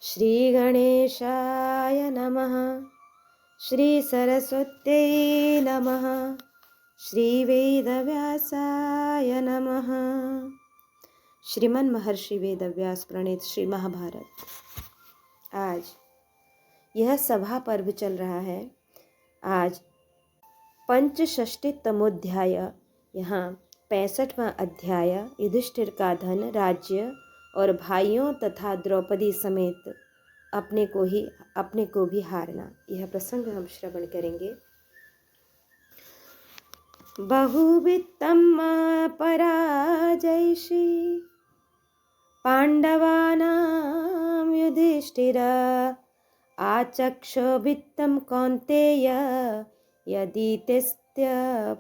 श्रीगणेशाय नमः। श्रीसरस्वत्यै नमः। श्रीवेदव्यासाय नमः। श्रीमन महर्षि वेदव्यास प्रणीत श्री महाभारत। आज यह सभा पर्व चल रहा है। आज पंचषष्टितमोध्याय, यहाँ 65वां अध्याय युधिष्ठिर का धन, राज्य और भाइयों तथा द्रौपदी समेत अपने को भी हारना, यह प्रसंग हम श्रवण करेंगे। बहुवित्तं पराजयिषि पाण्डवानां युधिष्ठिर आचक्षो वित्तं कौन्तेय यदि तेस्त्य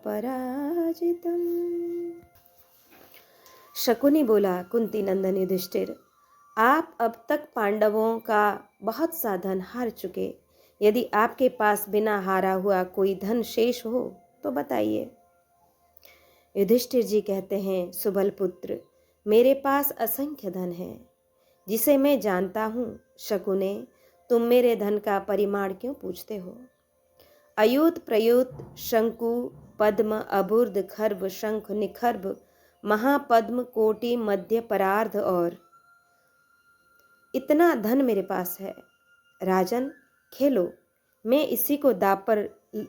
पराजितम्। शकुनी बोला, कुंती नंदन युधिष्ठिर, आप अब तक पांडवों का बहुत सा धन हार चुके। यदि आपके पास बिना हारा हुआ कोई धन शेष हो तो बताइए। युधिष्ठिर जी कहते हैं, सुबल पुत्र, मेरे पास असंख्य धन है जिसे मैं जानता हूँ। शकुने, तुम मेरे धन का परिमाण क्यों पूछते हो? अयूत प्रयूत शंकु पद्म अबुर्द खर्ब शंख निखर्ब महापद्म कोटि मध्य परार्ध और इतना धन मेरे पास है। राजन, खेलो, मैं इसी को दांव पर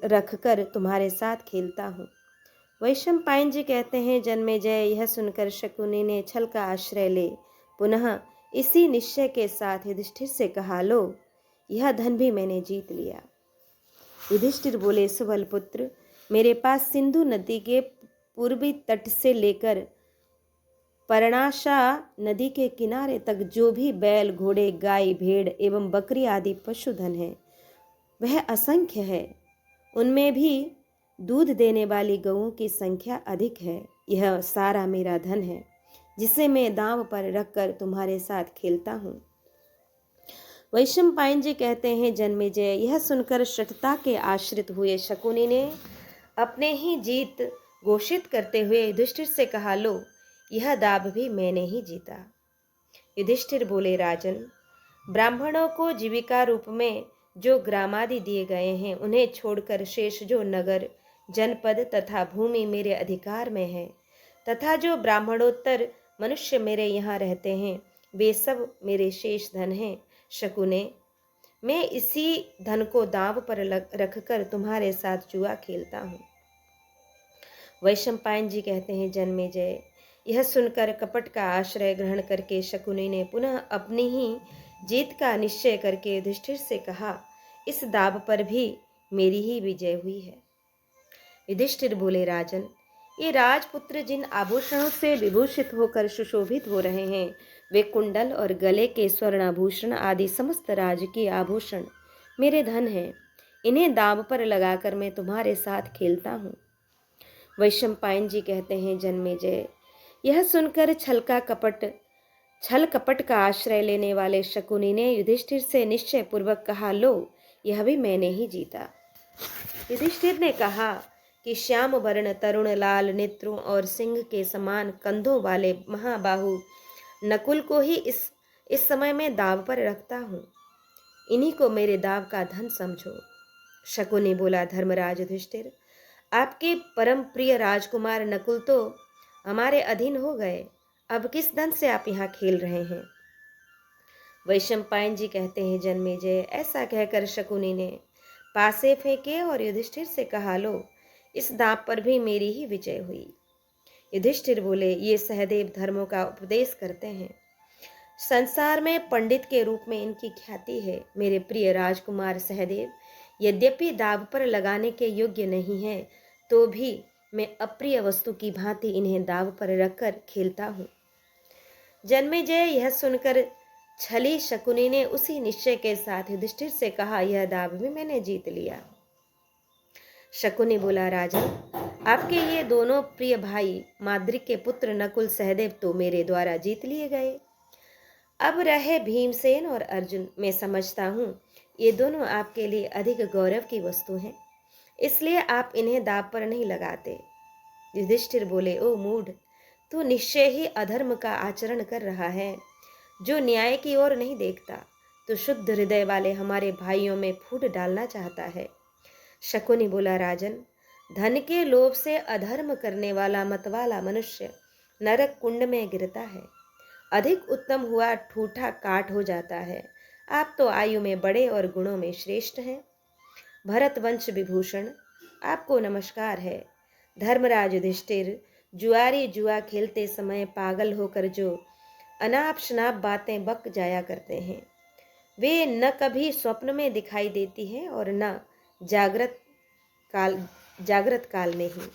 रखकर तुम्हारे साथ खेलता हूँ। वैशंपायन जी कहते हैं, जन्मेजय, यह सुनकर शकुनी ने छल का आश्रय ले पुनः इसी निश्चय के साथ युधिष्ठिर से कहा, लो, यह धन भी मैंने जीत लिया। युधिष्ठिर बोले, सुबल पुत्र, मेरे पास सिंधु नदी के पूर्वी तट से लेकर पर्णाशा नदी के किनारे तक जो भी बैल, घोड़े, गाय, भेड़ एवं बकरी आदि पशुधन है वह असंख्य है। उनमें भी दूध देने वाली गौओं की संख्या अधिक है। यह सारा मेरा धन है जिसे मैं दांव पर रखकर तुम्हारे साथ खेलता हूँ। वैशंपायन जी कहते हैं, जन्मेजय, यह सुनकर शठता के आश्रित हुए शकुनी ने अपने ही जीत घोषित करते हुए युधिष्ठिर से कहा, लो, यह दाव भी मैंने ही जीता। युधिष्ठिर बोले, राजन, ब्राह्मणों को जीविका रूप में जो ग्रामादि दिए गए हैं उन्हें छोड़कर शेष जो नगर, जनपद तथा भूमि मेरे अधिकार में है तथा जो ब्राह्मणोत्तर मनुष्य मेरे यहाँ रहते हैं वे सब मेरे शेष धन हैं। शकुने, मैं इसी धन को दांव पर रखकर तुम्हारे साथ जुआ खेलता हूँ। वैशंपायन जी कहते हैं, जन्मेजय, यह सुनकर कपट का आश्रय ग्रहण करके शकुनी ने पुनः अपनी ही जीत का निश्चय करके युधिष्ठिर से कहा, इस दाव पर भी मेरी ही विजय हुई है। युधिष्ठिर बोले, राजन, ये राजपुत्र जिन आभूषणों से विभूषित होकर सुशोभित हो रहे हैं वे कुंडल और गले के स्वर्णाभूषण आदि समस्त राजकीय आभूषण मेरे धन हैं। इन्हें दाव पर लगाकर मैं तुम्हारे साथ खेलता हूँ। वैशंपायन जी कहते हैं, जन्मेजय, यह सुनकर छल कपट का आश्रय लेने वाले शकुनी ने युधिष्ठिर से निश्चय पूर्वक कहा, लो, यह भी मैंने ही जीता। युधिष्ठिर ने कहा कि श्याम वर्ण तरुण लाल नेत्रों और सिंह के समान कंधों वाले महाबाहु नकुल को ही इस समय मैं दाव पर रखता हूँ। इन्हीं को मेरे दाव का धन समझो। शकुनी बोला, धर्मराज युधिष्ठिर, आपके परम प्रिय राजकुमार नकुल तो हमारे अधीन हो गए, अब किस धन से आप यहाँ खेल रहे हैं? वैशंपायन जी कहते हैं, जन्मेजय, ऐसा कहकर शकुनी ने पासे फेंके और युधिष्ठिर से कहा, लो, इस दांव पर भी मेरी ही विजय हुई। युधिष्ठिर बोले, ये सहदेव धर्मों का उपदेश करते हैं। संसार में पंडित के रूप में इनकी ख्याति है। मेरे प्रिय राजकुमार सहदेव यद्यपि दाव पर लगाने के योग्य नहीं है तो भी मैं अप्रिय वस्तु की भांति इन्हें दाव पर रखकर खेलता हूँ। जन्मेजय, यह सुनकर छली शकुनी ने उसी निश्चय के साथ युधिष्ठिर से कहा, यह दाव भी मैंने जीत लिया। शकुनी बोला, राजन, आपके ये दोनों प्रिय भाई माद्रिक के पुत्र नकुल सहदेव तो मेरे द्वारा जीत लिए गए। अब रहे भीमसेन और अर्जुन, मैं समझता हूँ ये दोनों आपके लिए अधिक गौरव की वस्तु हैं, इसलिए आप इन्हें दाव पर नहीं लगाते। युधिष्ठिर बोले, ओ मूढ़, तू निश्चय ही अधर्म का आचरण कर रहा है, जो न्याय की ओर नहीं देखता। तो शुद्ध हृदय वाले हमारे भाइयों में फूट डालना चाहता है। शकुनी बोला, राजन, धन के लोभ से अधर्म करने वाला मतवाला मनुष्य नरक कुंड में गिरता है। अधिक उत्तम हुआ ठूठा काट हो जाता है। आप तो आयु में बड़े और गुणों में श्रेष्ठ हैं। भरत वंश विभूषण, आपको नमस्कार है। धर्मराज युधिष्ठिर, जुआरी जुआ खेलते समय पागल होकर जो अनाप शनाप बातें बक जाया करते हैं, वे न कभी स्वप्न में दिखाई देती हैं और न जागृत काल में ही।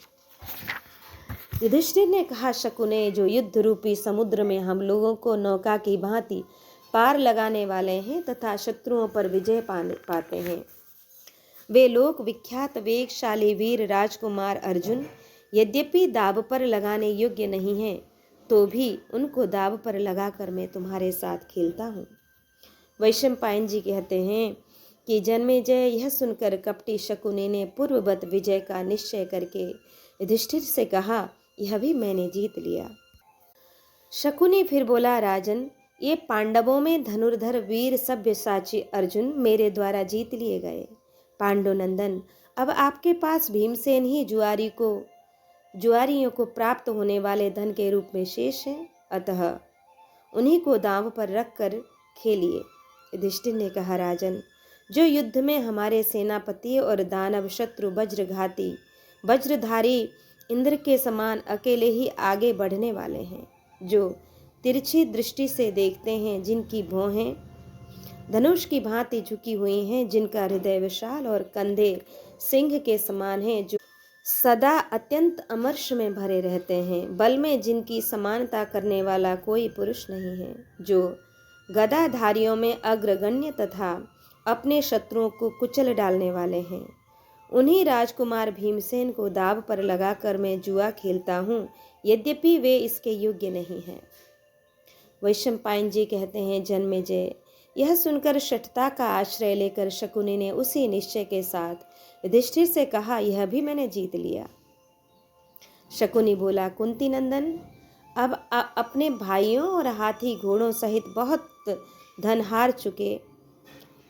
युधिष्ठिर ने कहा, शकुने, जो युद्ध रूपी समुद्र में हम लोगों को नौका की भांति पार लगाने वाले हैं तथा शत्रुओं पर विजय पाते हैं, वे लोक विख्यात वेगशाली वीर राजकुमार अर्जुन यद्यपि दाव पर लगाने योग्य नहीं हैं, तो भी उनको दाव पर लगाकर मैं तुम्हारे साथ खेलता हूँ। वैशंपायन जी कहते हैं कि जन्मेजय यह सुनकर कपटी शकुनी ने पूर्ववत विजय का निश्चय करके युधिष्ठिर से कहा, यह भी मैंने जीत लिया। शकुनी फिर बोला, राजन, ये पांडवों में धनुर्धर वीर सभ्यसाची अर्जुन मेरे द्वारा जीत लिए गए। पांडुनंदन, अब आपके पास भीमसेन ही जुआरियों को प्राप्त होने वाले धन के रूप में शेष है, अतः उन्हीं को दांव पर रख कर खेलिए। युधिष्ठिर ने कहा, राजन, जो युद्ध में हमारे सेनापति और दानव शत्रु वज्रघाती वज्रधारी इंद्र के समान अकेले ही आगे बढ़ने वाले हैं, जो तिरछी दृष्टि से देखते हैं, जिनकी भौहें धनुष की भांति झुकी हुई हैं, जिनका हृदय विशाल और कंधे सिंह के समान हैं, जो सदा अत्यंत अमर्ष में भरे रहते हैं, बल में जिनकी समानता करने वाला कोई पुरुष नहीं है, जो गदाधारियों में अग्रगण्य तथा अपने शत्रुओं को कुचल डालने वाले हैं, उन्हीं राजकुमार भीमसेन को दाव पर लगाकर मैं जुआ खेलता हूँ, यद्यपि वे इसके योग्य नहीं हैं। वैशंपायन जी कहते हैं, जन्मेजय, यह सुनकर शठता का आश्रय लेकर शकुनी ने उसी निश्चय के साथ युधिष्ठिर से कहा, यह भी मैंने जीत लिया। शकुनी बोला, कुंती नंदन, अब अपने भाइयों और हाथी घोड़ों सहित बहुत धन हार चुके,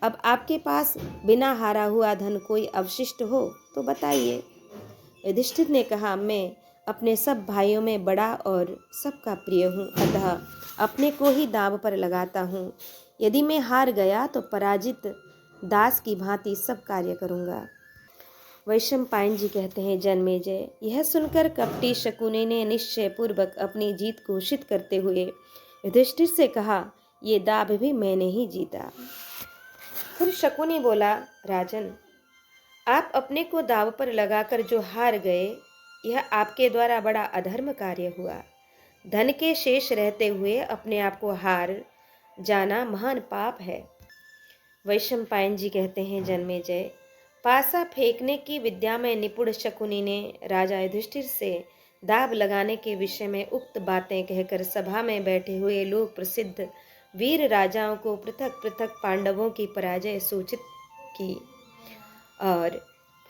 अब आपके पास बिना हारा हुआ धन कोई अवशिष्ट हो तो बताइए। युधिष्ठिर ने कहा, मैं अपने सब भाइयों में बड़ा और सबका प्रिय हूँ, अतः अपने को ही दांव पर लगाता हूँ। यदि मैं हार गया तो पराजित दास की भांति सब कार्य करूँगा। वैशंपायन जी कहते हैं, जन्मेजय, यह सुनकर कपटी शकुनी ने निश्चय पूर्वक अपनी जीत घोषित करते हुए युधिष्ठिर से कहा, ये दाव भी मैंने ही जीता। फिर शकुनी बोला, राजन, आप अपने को दाव पर लगाकर जो हार गए, यह आपके द्वारा बड़ा अधर्म कार्य हुआ। धन के शेष रहते हुए अपने आप को हार जाना महान पाप है। वैशंपायन जी कहते हैं, जन्मेजय, पासा फेंकने की विद्या में निपुण शकुनी ने राजा युधिष्ठिर से दाव लगाने के विषय में उक्त बातें कहकर सभा में बैठे हुए लोक प्रसिद्ध वीर राजाओं को पृथक पृथक पांडवों की पराजय सूचित की। और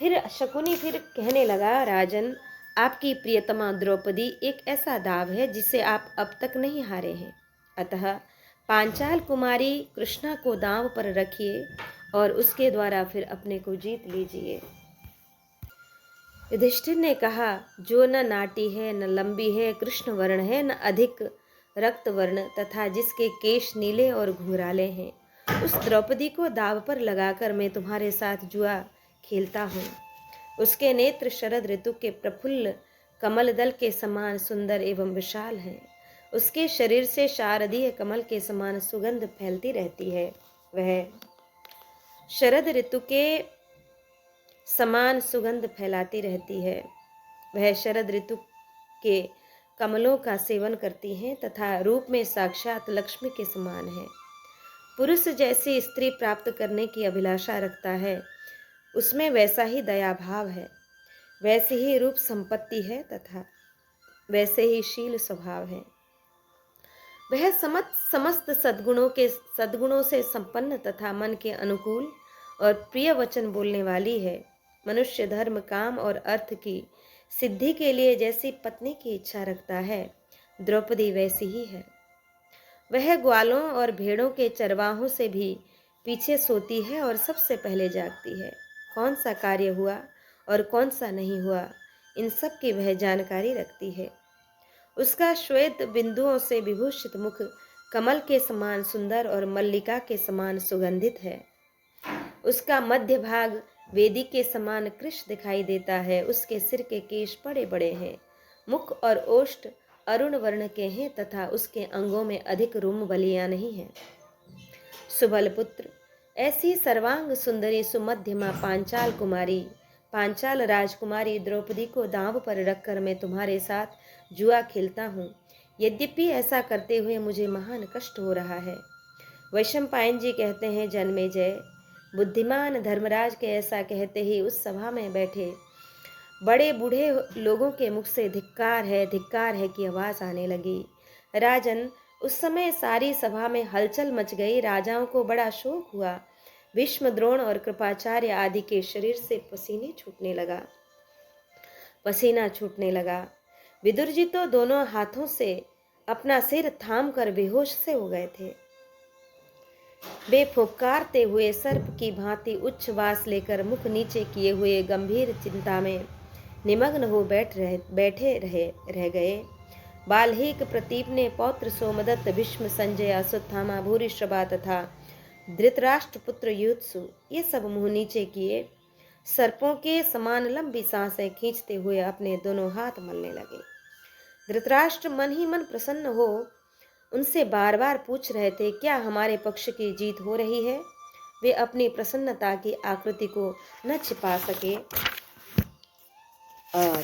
फिर शकुनी फिर कहने लगा, राजन, आपकी प्रियतमा द्रौपदी एक ऐसा दाव है जिसे आप अब तक नहीं हारे हैं, अतः पांचाल कुमारी कृष्णा को दांव पर रखिए और उसके द्वारा फिर अपने को जीत लीजिए। युधिष्ठिर ने कहा, जो न नाटी है, न लंबी है, कृष्ण वर्ण है, न अधिक रक्त वर्ण तथा जिसके केश नीले और घुंघराले हैं, उस द्रौपदी को दाव पर लगाकर मैं तुम्हारे साथ जुआ खेलता हूँ। उसके नेत्र शरद ऋतु के प्रफुल्ल कमल दल के समान सुंदर एवं विशाल हैं। उसके शरीर से शारदीय कमल के समान सुगंध फैलती रहती है। वह शरद ऋतु के समान सुगंध फैलाती रहती है। वह शरद ऋतु के कमलों का सेवन करती हैं तथा रूप में साक्षात लक्ष्मी के समान है। पुरुष जैसी स्त्री प्राप्त करने की अभिलाषा रखता है, उसमें वैसा ही दया भाव है, वैसी ही रूप संपत्ति है तथा वैसे ही शील स्वभाव है। वह समस्त सद्गुणों से संपन्न तथा मन के अनुकूल और प्रिय वचन बोलने वाली है। मनुष्य धर्म, काम और अर्थ की सिद्धि के लिए जैसी पत्नी की इच्छा रखता है, द्रौपदी वैसी ही है। वह ग्वालों और भेड़ों के चरवाहों से भी पीछे सोती है और सबसे पहले जागती है। कौन सा कार्य हुआ और कौन सा नहीं हुआ, इन सब की वह जानकारी रखती है। उसका श्वेत बिंदुओं से विभूषित मुख कमल के समान सुंदर और मल्लिका के समान सुगंधित है। उसका मध्य भाग वेदी के समान कृश दिखाई देता है। उसके सिर के केश बड़े बड़े हैं, मुख और ओष्ठ अरुण वर्ण के हैं तथा उसके अंगों में अधिक रुम बलियां नहीं हैं। सुबल पुत्र, ऐसी सर्वांग सुंदरी सुमध्यमा पांचाल राजकुमारी द्रौपदी को दांव पर रखकर मैं तुम्हारे साथ जुआ खेलता हूँ। यद्यपि ऐसा करते हुए मुझे महान कष्ट हो रहा है। वैशंपायन जी कहते हैं, जन्मेजय, बुद्धिमान धर्मराज के ऐसा कहते ही उस सभा में बैठे बड़े बूढ़े लोगों के मुख से धिक्कार है की आवाज आने लगी। राजन, उस समय सारी सभा में हलचल मच गई। राजाओं को बड़ा शोक हुआ। भीष्म, द्रोण और कृपाचार्य आदि के शरीर से पसीना छूटने लगा। विदुर जी तो दोनों हाथों से अपना सिर थाम कर बेहोश से हो गए थे। वे फुफकारते हुए सर्प की भांति उच्छ्वास लेकर मुख नीचे किए हुए गंभीर चिंता में निमग्न हो बैठे रह गए। बाल्हीक प्रतीप ने पौत्र सोमदत्त, भीष्म, संजय, अश्वत्थामा, भूरिश्रवा तथा धृतराष्ट्र पुत्र युत्सु ये सब मुंह नीचे किए सर्पों के समान लंबी सांसें खींचते हुए अपने दोनों हाथ मलने लगे। धृतराष्ट्र मन ही मन प्रसन्न हो उनसे बार बार पूछ रहे थे, क्या हमारे पक्ष की जीत हो रही है? वे अपनी प्रसन्नता की आकृति को न छिपा सके और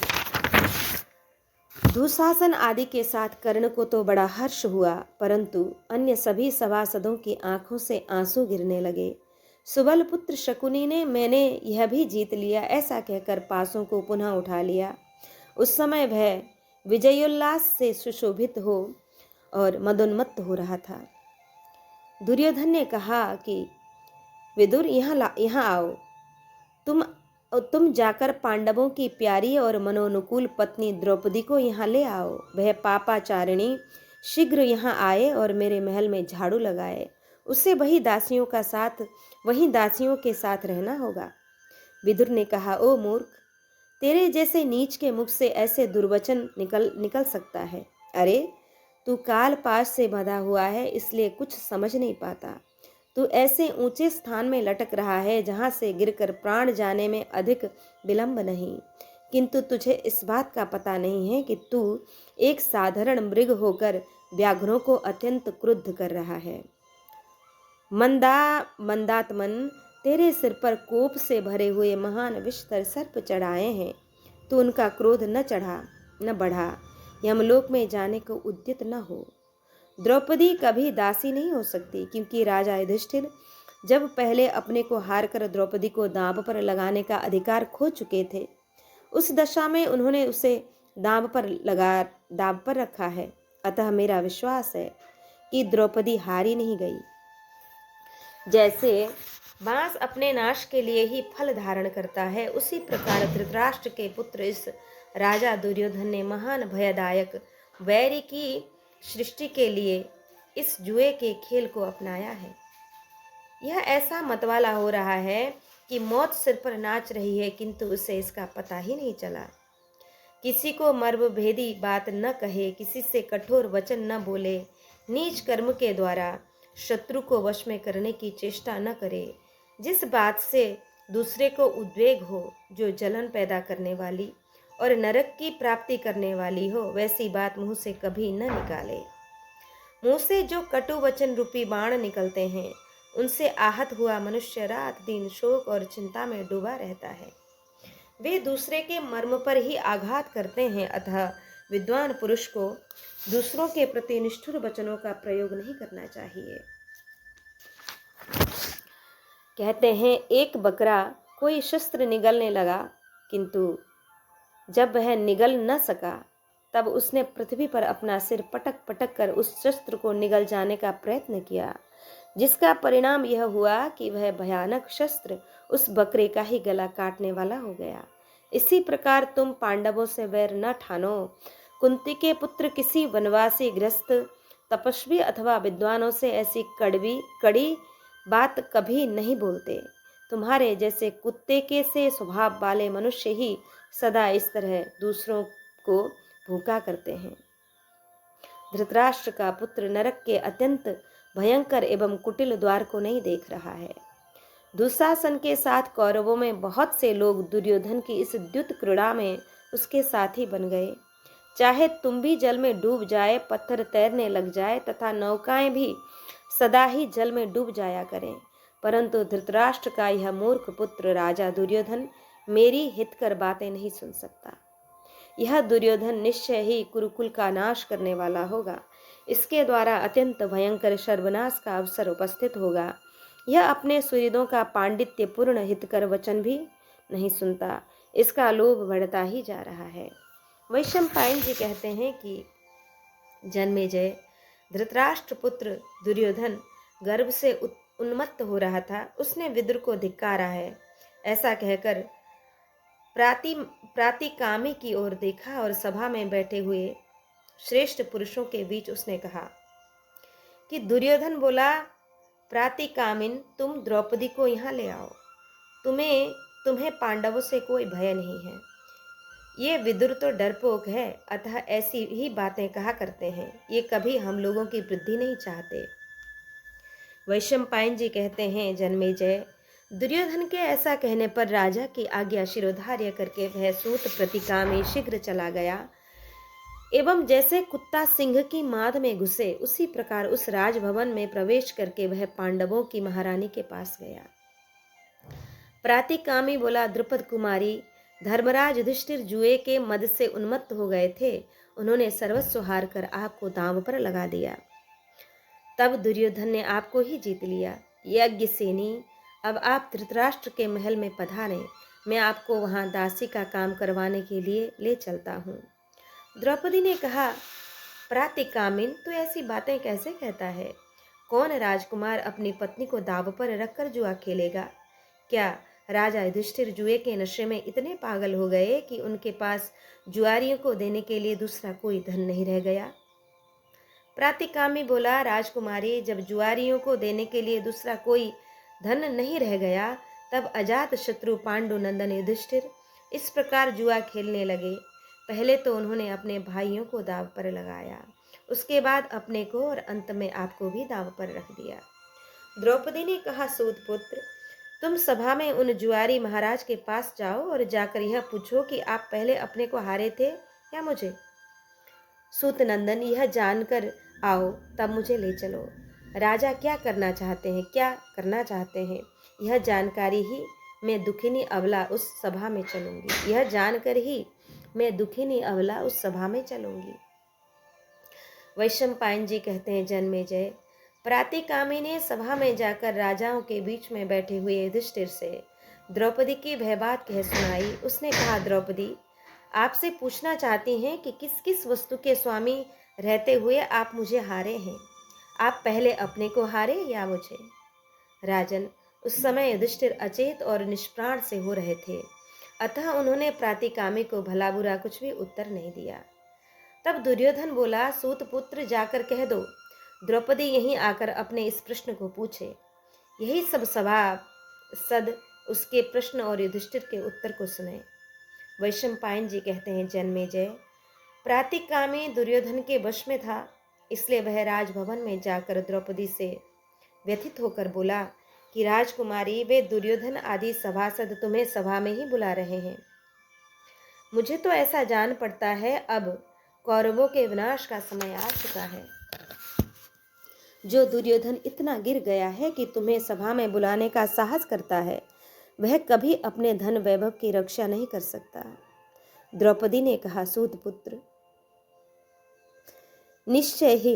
दुशासन आदि के साथ कर्ण को तो बड़ा हर्ष हुआ, परंतु अन्य सभी सभासदों की आंखों से आंसू गिरने लगे। सुबल पुत्र शकुनी ने मैंने यह भी जीत लिया ऐसा कहकर पासों को पुनः उठा लिया। उस समय वह विजयोल्लास से सुशोभित हो और मदोन्मत्त हो रहा था। दुर्योधन ने कहा कि विदुर, यहाँ आओ। तुम जाकर पांडवों की प्यारी और मनोनुकूल पत्नी द्रौपदी को यहाँ ले आओ। वह पापाचारिणी शीघ्र यहाँ आए और मेरे महल में झाड़ू लगाए। उसे वही दासियों के साथ रहना होगा। विदुर ने कहा, ओ मूर्ख, तेरे जैसे नीच के मुख से ऐसे दुर्वचन निकल सकता है? अरे, तू काल पाश से बंधा हुआ है, इसलिए कुछ समझ नहीं पाता। तू ऐसे ऊंचे स्थान में लटक रहा है जहां से गिरकर प्राण जाने में अधिक विलंब नहीं, किंतु तुझे इस बात का पता नहीं है कि तू एक साधारण मृग होकर व्याघ्रों को अत्यंत क्रुद्ध कर रहा है। मंदात्मन, तेरे सिर पर कोप से भरे हुए महान विषधर सर्प चढ़ाए हैं। तू उनका क्रोध न बढ़ा, यमलोक में जाने को उद्यत न हो। द्रौपदी कभी दासी नहीं हो सकती, क्योंकि राजा युधिष्ठिर जब पहले अपने को हारकर द्रौपदी को दांव पर लगाने का अधिकार खो चुके थे, उस दशा में उन्होंने उसे दांव पर रखा है। अतः मेरा विश्वास है कि द्रौपदी हारी नहीं गई। जैसे बांस अपने नाश के लिए ही फल धारण करता है, उसी प्रकार धृतराष्ट्र के पुत्र इस राजा दुर्योधन ने महान भयदायक वैरी की सृष्टि के लिए इस जुए के खेल को अपनाया है। यह ऐसा मतवाला हो रहा है कि मौत सिर पर नाच रही है, किंतु उसे इसका पता ही नहीं चला। किसी को मर्म भेदी बात न कहे, किसी से कठोर वचन न बोले, नीच कर्म के द्वारा शत्रु को वश में करने की चेष्टा न करे। जिस बात से दूसरे को उद्वेग हो, जो जलन पैदा करने वाली और नरक की प्राप्ति करने वाली हो, वैसी बात मुंह से कभी न निकाले। मुंह से जो कटु वचन रूपी बाण निकलते हैं, उनसे आहत हुआ मनुष्य रात दिन शोक और चिंता में डूबा रहता है। वे दूसरे के मर्म पर ही आघात करते हैं। अतः विद्वान पुरुष को दूसरों के प्रति निष्ठुर वचनों का प्रयोग नहीं करना चाहिए। कहते हैं, एक बकरा कोई शस्त्र निगलने लगा, किंतु जब वह निगल न सका तब उसने पृथ्वी पर अपना सिर पटक पटक कर उस शस्त्र को निगल जाने का प्रयत्न किया, जिसका परिणाम यह हुआ कि वह भयानक शस्त्र उस बकरे का ही गला काटने वाला हो गया। इसी प्रकार तुम पांडवों से वैर न ठानो। कुंती के पुत्र किसी वनवासी, गृहस्थ, तपस्वी अथवा विद्वानों से ऐसी कड़ी बात कभी नहीं बोलते। तुम्हारे जैसे कुत्ते के से स्वभाव वाले मनुष्य ही सदा इस तरह दूसरों को भूखा करते हैं। धृतराष्ट्र का पुत्र नरक के अत्यंत भयंकर एवं कुटिल द्वार को नहीं देख रहा है। दुशासन के साथ कौरवों में बहुत से लोग दुर्योधन की इस द्युत क्रीड़ा में उसके साथी बन गए। चाहे तुम भी जल में डूब जाए, पत्थर तैरने लग जाए तथा नौकाएं भी सदा ही जल में डूब जाया करें, परंतु धृतराष्ट्र का यह मूर्ख पुत्र राजा दुर्योधन मेरी हितकर बातें नहीं सुन सकता। यह दुर्योधन निश्चय ही कुरुकुल का नाश करने वाला होगा। इसके द्वारा अत्यंत भयंकर सर्वनाश का अवसर उपस्थित होगा। यह अपने सुहृदों का पांडित्यपूर्ण हितकर वचन भी नहीं सुनता। इसका लोभ बढ़ता ही जा रहा है। वैशंपायन जी कहते हैं कि जन्मेजय, धृतराष्ट्र पुत्र दुर्योधन गर्व से उन्मत्त हो रहा था। उसने विदुर को धिक्कारा है। ऐसा कहकर प्रातिकामी की ओर देखा और सभा में बैठे हुए श्रेष्ठ पुरुषों के बीच उसने कहा कि दुर्योधन बोला, प्रातिकामिन, तुम द्रौपदी को यहाँ ले आओ। तुम्हें पांडवों से कोई भय नहीं है। ये विदुर तो डरपोक है, अतः ऐसी ही बातें कहा करते हैं। ये कभी हम लोगों की वृद्धि नहीं चाहते। वैशंपायन जी कहते हैं, जन्मेजय, दुर्योधन के ऐसा कहने पर राजा की आज्ञा शिरोधार्य करके वह सूत प्रतिका में शीघ्र चला गया एवं जैसे कुत्ता सिंह की माद में घुसे उसी प्रकार उस राजभवन में प्रवेश करके वह पांडवों की महारानी के पास गया। प्रातिकामी बोला, द्रुपद कुमारी, धर्मराज युधिष्ठिर जुए के मद से उन्मत्त हो गए थे। उन्होंने सर्वस्व हार कर आपको दांव पर लगा दिया। तब दुर्योधन ने आपको ही जीत लिया। यज्ञसेनी, अब आप धृतराष्ट्र के महल में पधारें। मैं आपको वहां दासी का काम करवाने के लिए ले चलता हूँ। द्रौपदी ने कहा, प्रातिकामिन, तू ऐसी बातें कैसे कहता है? कौन राजकुमार अपनी पत्नी को दाव पर रखकर जुआ खेलेगा? क्या राजा युधिष्ठिर जुए के नशे में इतने पागल हो गए कि उनके पास जुआरियों को देने के लिए दूसरा कोई धन नहीं रह गया? प्रातिकामी बोला, राजकुमारी, जब जुआरियों को देने के लिए दूसरा कोई धन नहीं रह गया, तब अजात शत्रु पांडु नंदन युधिष्ठिर इस प्रकार जुआ खेलने लगे। पहले तो उन्होंने अपने भाइयों को दाव पर लगाया, उसके बाद अपने को, और अंत में आपको भी दाव पर रख दिया। द्रौपदी ने कहा, सूत पुत्र, तुम सभा में उन जुआरी महाराज के पास जाओ और जाकर यह पूछो कि आप पहले अपने को हारे थे या मुझे। सूत नंदन, यह जानकर आओ, तब मुझे ले चलो। राजा क्या करना चाहते हैं, यह जानकारी ही मैं दुखिनी अबला उस सभा में चलूंगी। यह जानकर ही मैं दुखिनी अबला उस सभा में चलूंगी। वैशंपायन जी कहते हैं, जन्मेजय, प्रातिकामी ने सभा में जाकर राजाओं के बीच में बैठे हुए युधिष्ठिर से द्रौपदी की वह बात कह सुनाई। उसने कहा, द्रौपदी, आपसे पूछना चाहती हैं कि किस किस वस्तु के स्वामी रहते हुए आप मुझे हारे हैं। आप पहले अपने को हारे या मुझे? राजन, उस समय युधिष्ठिर अचेत और निष्प्राण से हो रहे थे, अतः उन्होंने प्रातिकामी को भला बुरा कुछ भी उत्तर नहीं दिया। तब दुर्योधन बोला, सूत पुत्र, जाकर कह दो द्रौपदी यहीं आकर अपने इस प्रश्न को पूछे। यही सब सभासद उसके प्रश्न और युधिष्ठिर के उत्तर को सुने। वैशंपायन जी कहते हैं, जन्मेजय, प्रातिकामी दुर्योधन के वश में था, इसलिए वह राजभवन में जाकर द्रौपदी से व्यथित होकर बोला कि राजकुमारी, वे दुर्योधन आदि सभासद तुम्हें सभा में ही बुला रहे हैं। मुझे तो ऐसा जान पड़ता है अब कौरवों के विनाश का समय आ चुका है। जो दुर्योधन इतना गिर गया है कि तुम्हें सभा में बुलाने का साहस करता है, वह कभी अपने धन वैभव की रक्षा नहीं कर सकता। द्रौपदी ने कहा, सूत पुत्र, निश्चय ही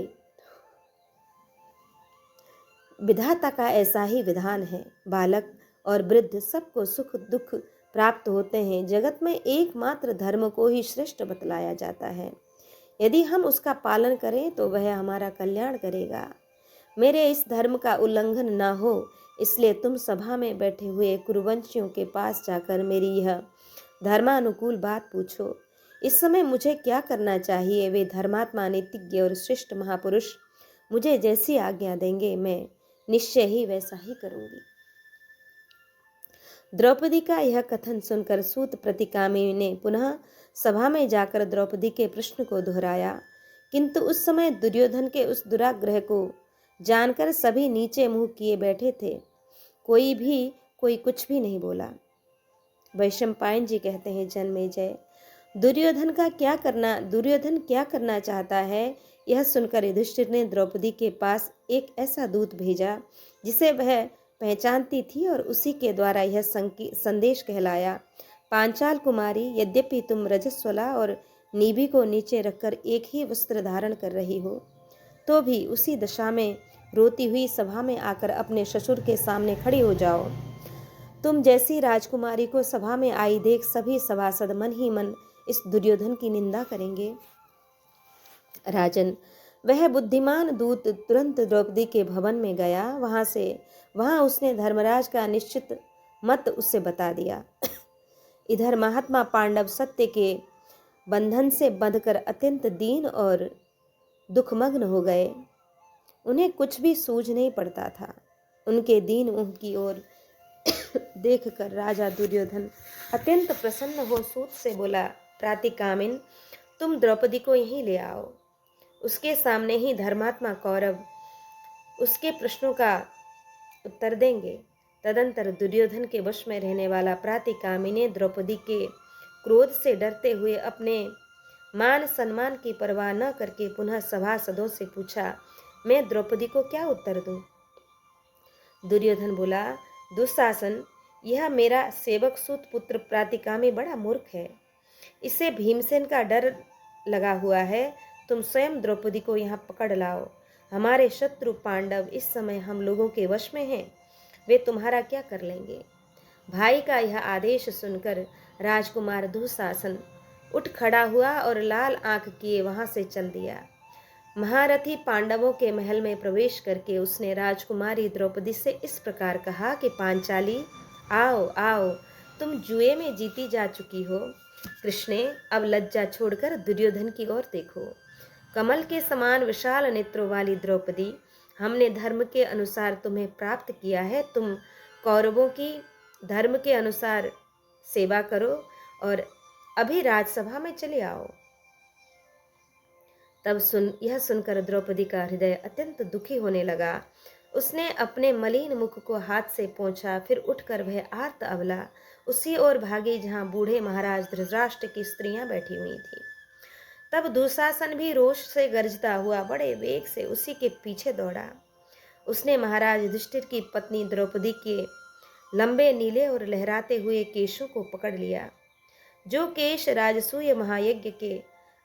विधाता का ऐसा ही विधान है। बालक और वृद्ध सबको सुख दुख प्राप्त होते हैं। जगत में एकमात्र धर्म को ही श्रेष्ठ बतलाया जाता है। यदि हम उसका पालन करें तो वह हमारा कल्याण करेगा। मेरे इस धर्म का उल्लंघन न हो, इसलिए तुम सभा में बैठे हुए कुरुवंशियों के पास जाकर मेरी यह धर्मानुकूल बात पूछो। इस समय मुझे क्या करना चाहिए, वे धर्मात्मा, नीतिज्ञ और श्रेष्ठ महापुरुष मुझे जैसी आज्ञा देंगे मैं निश्चय ही वैसा ही करूंगी। द्रौपदी का यह कथन सुनकर सूत प्रतिकामी ने पुनः सभा में जाकर द्रौपदी के प्रश्न को दोहराया, किंतु उस समय दुर्योधन के उस दुराग्रह को जानकर सभी नीचे मुंह किए बैठे थे। कोई कुछ भी नहीं बोला। वैशंपायन जी कहते हैं, जन्मेजय, दुर्योधन क्या करना चाहता है, यह सुनकर युधिष्ठिर ने द्रौपदी के पास एक ऐसा दूत भेजा जिसे वह पहचानती थी और उसी के द्वारा यह संदेश कहलाया, पांचाल कुमारी, यद्यपि तुम रजस्वला और नीबी को नीचे रखकर एक ही वस्त्र धारण कर रही हो, तो भी उसी दशा में रोती हुई सभा में आकर अपने ससुर के सामने खड़ी हो जाओ। तुम जैसी राजकुमारी को सभा में आई देख सभी सभासद मन ही मन इस दुर्योधन की निंदा करेंगे। राजन, वह बुद्धिमान दूत तुरंत द्रौपदी के भवन में गया। वहां उसने धर्मराज का निश्चित मत उससे बता दिया। इधर महात्मा पांडव सत्य के बंधन से बंधकर अत्यंत दीन और दुखमग्न हो गए। उन्हें कुछ भी सूझ नहीं पड़ता था। उनके दीन मुंह की ओर देखकर राजा दुर्योधन अत्यंत प्रसन्न हो सूत से बोला, प्रातिकामिन, तुम द्रौपदी को यहीं ले आओ। उसके सामने ही धर्मात्मा कौरव उसके प्रश्नों का उत्तर देंगे। तदंतर दुर्योधन के वश में रहने वाला प्रातिकामी ने द्रौपदी के क्रोध से डरते हुए अपने मान सम्मान की परवाह न करके पुनः सभासदों से पूछा, मैं द्रौपदी को क्या उत्तर दूं? दुर्योधन बोला, दुशासन, यह मेरा सेवक सूत पुत्र प्रातिकामी बड़ा मूर्ख है। इसे भीमसेन का डर लगा हुआ है। तुम स्वयं द्रौपदी को यहाँ पकड़ लाओ। हमारे शत्रु पांडव इस समय हम लोगों के वश में हैं। वे तुम्हारा क्या कर लेंगे? भाई का यह आदेश सुनकर राजकुमार दुशासन उठ खड़ा हुआ और लाल आंख किए वहां से चल दिया। महारथी पांडवों के महल में प्रवेश करके उसने राजकुमारी द्रौपदी से इस प्रकार कहा कि पांचाली, आओ आओ, तुम जुए में जीती जा चुकी हो। कृष्णे, अब लज्जा छोड़कर दुर्योधन की ओर देखो। कमल के समान विशाल नेत्रों वाली द्रौपदी, हमने धर्म के अनुसार तुम्हें प्राप्त किया है। तुम कौरवों की धर्म के अनुसार सेवा करो और अभी राजसभा में चले आओ। यह सुनकर द्रौपदी का हृदय अत्यंत दुखी होने लगा। उसने अपने मलिन मुख को हाथ से पोंछा, फिर उठकर वह आर्त अबला उसी ओर भागी जहां बूढ़े महाराज धृतराष्ट्र की स्त्रियां बैठी हुई थी। तब दुशासन भी रोष से गरजता हुआ बड़े वेग से उसी के पीछे दौड़ा। उसने महाराज युधिष्ठिर की पत्नी द्रौपदी के लंबे नीले और लहराते हुए केशों को पकड़ लिया, जो केश राजसूय महायज्ञ के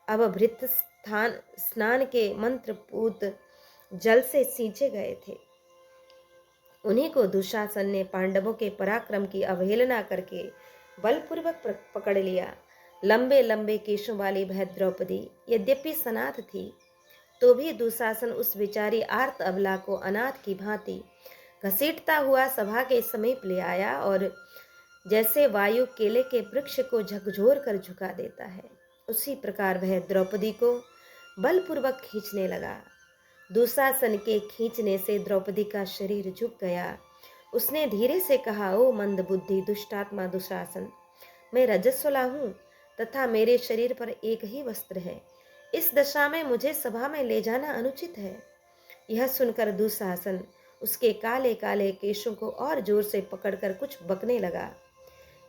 अवभृत स्नान के मंत्रपूत जल से सींचे गए थे। उन्हीं को दुशासन ने पांडवों के पराक्रम की अवहेलना करके बलपूर्वक पकड़ लिया। लंबे लंबे केशों वाली वह द्रौपदी यद्यपि सनाथ थी, तो भी दुशासन उस बेचारी आर्त अबला को अनाथ की भांति घसीटता हुआ सभा के समीप ले आया और जैसे वायु केले के वृक्ष को झकझोर कर झुका देता है, उसी प्रकार वह द्रौपदी को बलपूर्वक खींचने लगा। दुशासन के खींचने से द्रौपदी का शरीर झुक गया। उसने धीरे से कहा, ओ मंदबुद्धि दुष्टात्मा दुशासन, मैं रजस्वला हूँ तथा मेरे शरीर पर एक ही वस्त्र है। इस दशा में मुझे सभा में ले जाना अनुचित है। यह सुनकर दुशासन उसके काले काले केशों को और जोर से पकड़कर कुछ बकने लगा।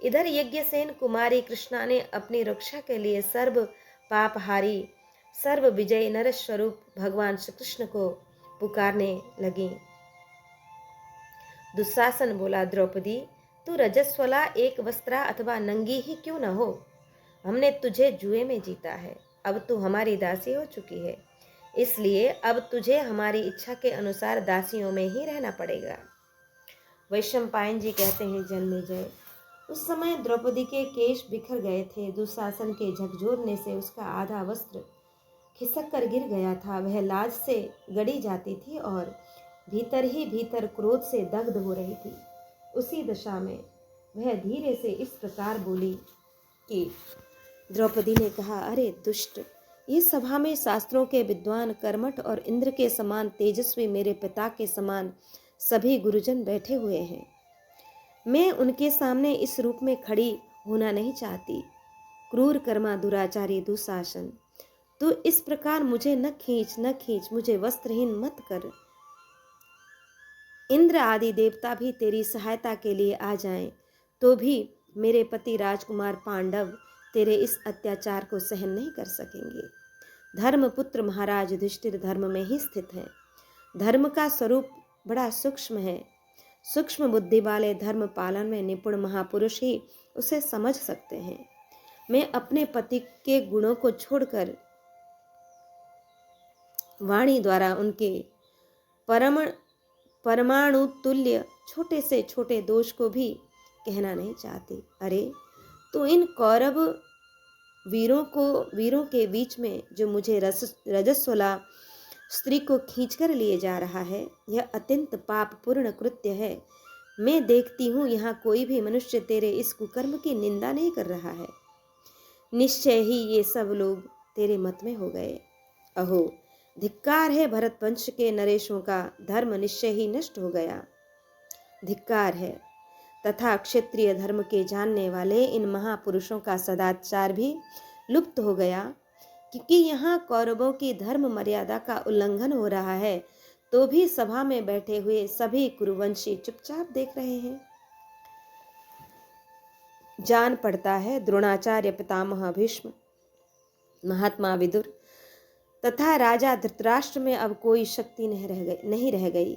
इधर यज्ञसेन कुमारी कृष्णा ने अपनी रक्षा के लिए सर्व पापहारी सर्व विजयी नर स्वरूप भगवान श्री कृष्ण को पुकारने लगी। दुशासन बोला, द्रौपदी, तू रजस्वला एक वस्त्रा अथवा नंगी ही क्यों न हो, हमने तुझे जुए में जीता है। अब तू हमारी दासी हो चुकी है, इसलिए अब तुझे हमारी इच्छा के अनुसार दासियों में ही रहना पड़ेगा। वैशंपायन जी कहते हैं, जन्मेजय, उस समय द्रौपदी के केश बिखर गए थे। दुशासन के झकझोरने से उसका आधा वस्त्र खिसक कर गिर गया था। वह लाज से गड़ी जाती थी और भीतर ही भीतर क्रोध से दग्ध हो रही थी। उसी दशा में वह धीरे से इस प्रकार बोली कि द्रौपदी ने कहा, अरे दुष्ट, इस सभा में शास्त्रों के विद्वान कर्मठ और इंद्र के समान तेजस्वी मेरे पिता के समान सभी गुरुजन बैठे हुए हैं। मैं उनके सामने इस रूप में खड़ी होना नहीं चाहती। क्रूर कर्मा, दुराचारी, दुशासन, तू इस प्रकार मुझे न खींच, मुझे वस्त्रहीन मत कर। इंद्र आदि देवता भी तेरी सहायता के लिए आ जाएं, तो भी मेरे पति राजकुमार पांडव तेरे इस अत्याचार को सहन नहीं कर सकेंगे। धर्मपुत्र महाराज युधिष्ठिर धर्म में ही स्थित है। धर्म का स्वरूप बड़ा सूक्ष्म है। सूक्ष्म बुद्धि वाले धर्म पालन में निपुण महापुरुष ही उसे समझ सकते हैं। मैं अपने पति के गुणों को छोड़कर वाणी द्वारा उनके परमाणु तुल्य छोटे से छोटे दोष को भी कहना नहीं चाहती। अरे, तो इन कौरव वीरों के बीच में जो मुझे रजस्वला स्त्री को खींचकर लिए जा रहा है, यह अत्यंत पापपूर्ण कृत्य है। मैं देखती हूँ यहाँ कोई भी मनुष्य तेरे इस कुकर्म की निंदा नहीं कर रहा है। निश्चय ही ये सब लोग तेरे मत में हो गए। अहो, धिक्कार है भरत वंश के नरेशों का, धर्म निश्चय ही नष्ट हो गया। धिक्कार है तथा क्षत्रिय धर्म के जानने वाले इन महापुरुषों का सदाचार भी लुप्त हो गया, क्योंकि यहाँ कौरवों की धर्म मर्यादा का उल्लंघन हो रहा है, तो भी सभा में बैठे हुए सभी कुरुवंशी चुपचाप देख रहे हैं। जान पड़ता है द्रोणाचार्य, पितामह भीष्म, महात्मा विदुर तथा राजा धृतराष्ट्र में अब कोई शक्ति नहीं रह गई।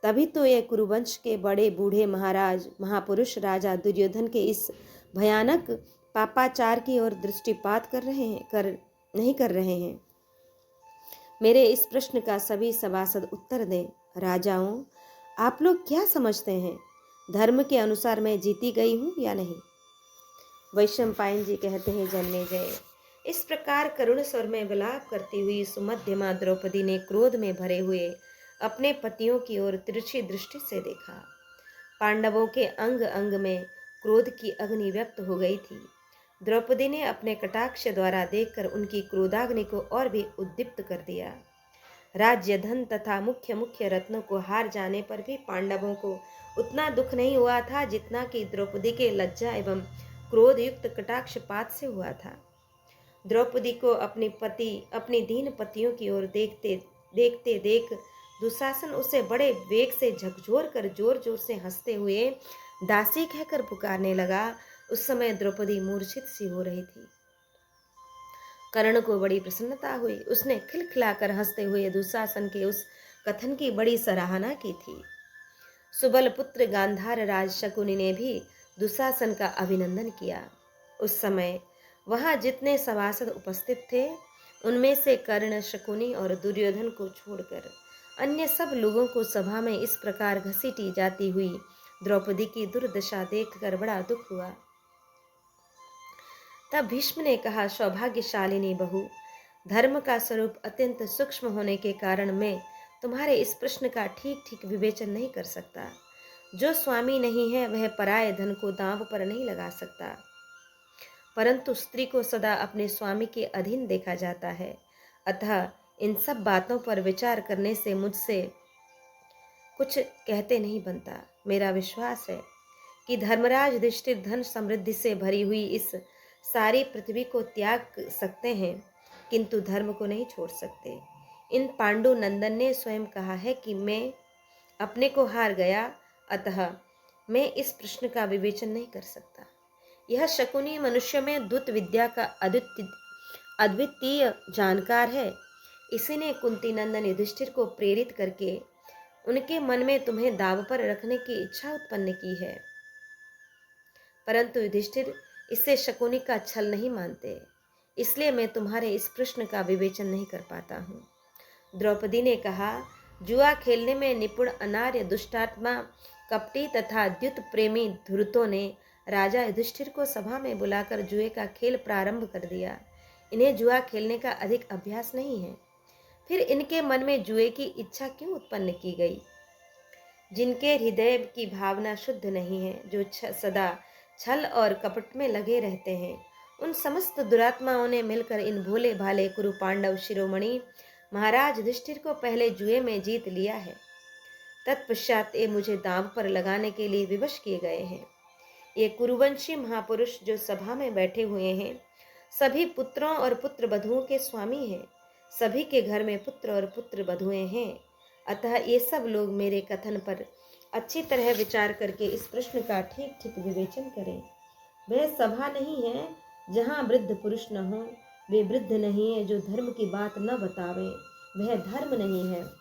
तभी तो ये कुरुवंश के बड़े बूढ़े महाराज महापुरुष राजा दुर्योधन के इस भयानक पापाचार की ओर दृष्टिपात नहीं कर रहे हैं। मेरे इस प्रश्न का सभी सभासद उत्तर दें। राजाओं, आप लोग क्या समझते हैं? धर्म के अनुसार मैं जीती गई हूँ या नहीं? वैशंपायन जी कहते हैं, जन्मेजय, इस प्रकार करुण स्वर में विलाप करती हुई सुमध्यमा द्रौपदी ने क्रोध में भरे हुए अपने पतियों की ओर तिरछी दृष्टि से देखा। पांडवों के अंग अंग में क्रोध की अग्नि व्यक्त हो गई थी। द्रौपदी ने अपने कटाक्ष द्वारा देखकर उनकी क्रोधाग्नि को और भी उद्दीप्त कर दिया। राज्य, धन तथा मुख्य मुख्य रत्नों को हार जाने पर भी पांडवों को उतना दुख नहीं हुआ था जितना कि द्रौपदी के लज्जा एवं क्रोध युक्त कटाक्षपात से हुआ था। द्रौपदी को अपनी दीन पतियों की ओर देखते देख दुशासन उसे बड़े वेग से झकझोर कर जोर जोर से हंसते हुए दासी कहकर पुकारने लगा। उस समय द्रौपदी मूर्छित सी हो रही थी। कर्ण को बड़ी प्रसन्नता हुई। उसने खिलखिलाकर हंसते हुए दुशासन के उस कथन की बड़ी सराहना की थी। सुबल पुत्र गांधार राज शकुनी ने भी दुशासन का अभिनंदन किया। उस समय वहां जितने सभासद उपस्थित थे, उनमें से कर्ण, शकुनी और दुर्योधन को छोड़कर अन्य सब लोगों को सभा में इस प्रकार घसीटी जाती हुई द्रौपदी की दुर्दशा देखकर बड़ा दुख हुआ। तब भीष्म ने कहा, सौभाग्यशालिनी बहू, धर्म का स्वरूप अत्यंत सूक्ष्म होने के कारण मैं तुम्हारे इस प्रश्न का ठीक ठीक विवेचन नहीं कर सकता। जो स्वामी नहीं है वह पराये धन को दांव पर नहीं लगा सकता, परंतु स्त्री को सदा अपने स्वामी के अधीन देखा जाता है। अतः इन सब बातों पर विचार करने से मुझसे कुछ कहते नहीं बनता। मेरा विश्वास है कि धर्मराज युधिष्ठिर धन समृद्धि से भरी हुई इस सारी पृथ्वी को त्याग सकते हैं, किंतु धर्म को नहीं छोड़ सकते। इन पांडु नंदन ने स्वयं कहा है कि मैं अपने को हार गया, अतः मैं इस प्रश्न का विवेचन नहीं कर सकता। यह शकुनी मनुष्य में द्युत विद्या का अद्वितीय जानकार है। इसी ने कुंती नंदन युधिष्ठिर को प्रेरित करके उनके मन में तुम्हें दाव पर रखने की इच्छा उत्पन्न की है, परंतु युधिष्ठिर इससे शकुनी का छल नहीं मानते, इसलिए मैं तुम्हारे इस प्रश्न का विवेचन नहीं कर पाता हूँ। द्रौपदी ने कहा, जुआ खेलने में निपुण अनार्य, दुष्टात्मा, कपटी तथा द्युत प्रेमी धुरतों ने राजा युधिष्ठिर को सभा में बुलाकर जुए का खेल प्रारंभ कर दिया। इन्हें जुआ खेलने का अधिक अभ्यास नहीं है, फिर इनके मन में जुए की इच्छा क्यों उत्पन्न की गई? जिनके हृदय की भावना शुद्ध नहीं है, जो सदा छल और कपट में लगे रहते हैं, उन समस्त दुरात्माओं ने मिलकर इन भोले भाले कुरु पांडव शिरोमणि महाराज युधिष्ठिर को पहले जुए में जीत लिया है, तत्पश्चात ये मुझे दांव पर लगाने के लिए विवश किए गए हैं। ये कुरुवंशी महापुरुष जो सभा में बैठे हुए हैं, सभी पुत्रों और पुत्र वधुओं के स्वामी हैं। सभी के घर में पुत्र और पुत्र वधुएं हैं। अतः ये सब लोग मेरे कथन पर अच्छी तरह विचार करके इस प्रश्न का ठीक ठीक विवेचन करें। वह सभा नहीं है जहाँ वृद्ध पुरुष न हो, वे वृद्ध नहीं है जो धर्म की बात न बतावे, वह धर्म नहीं है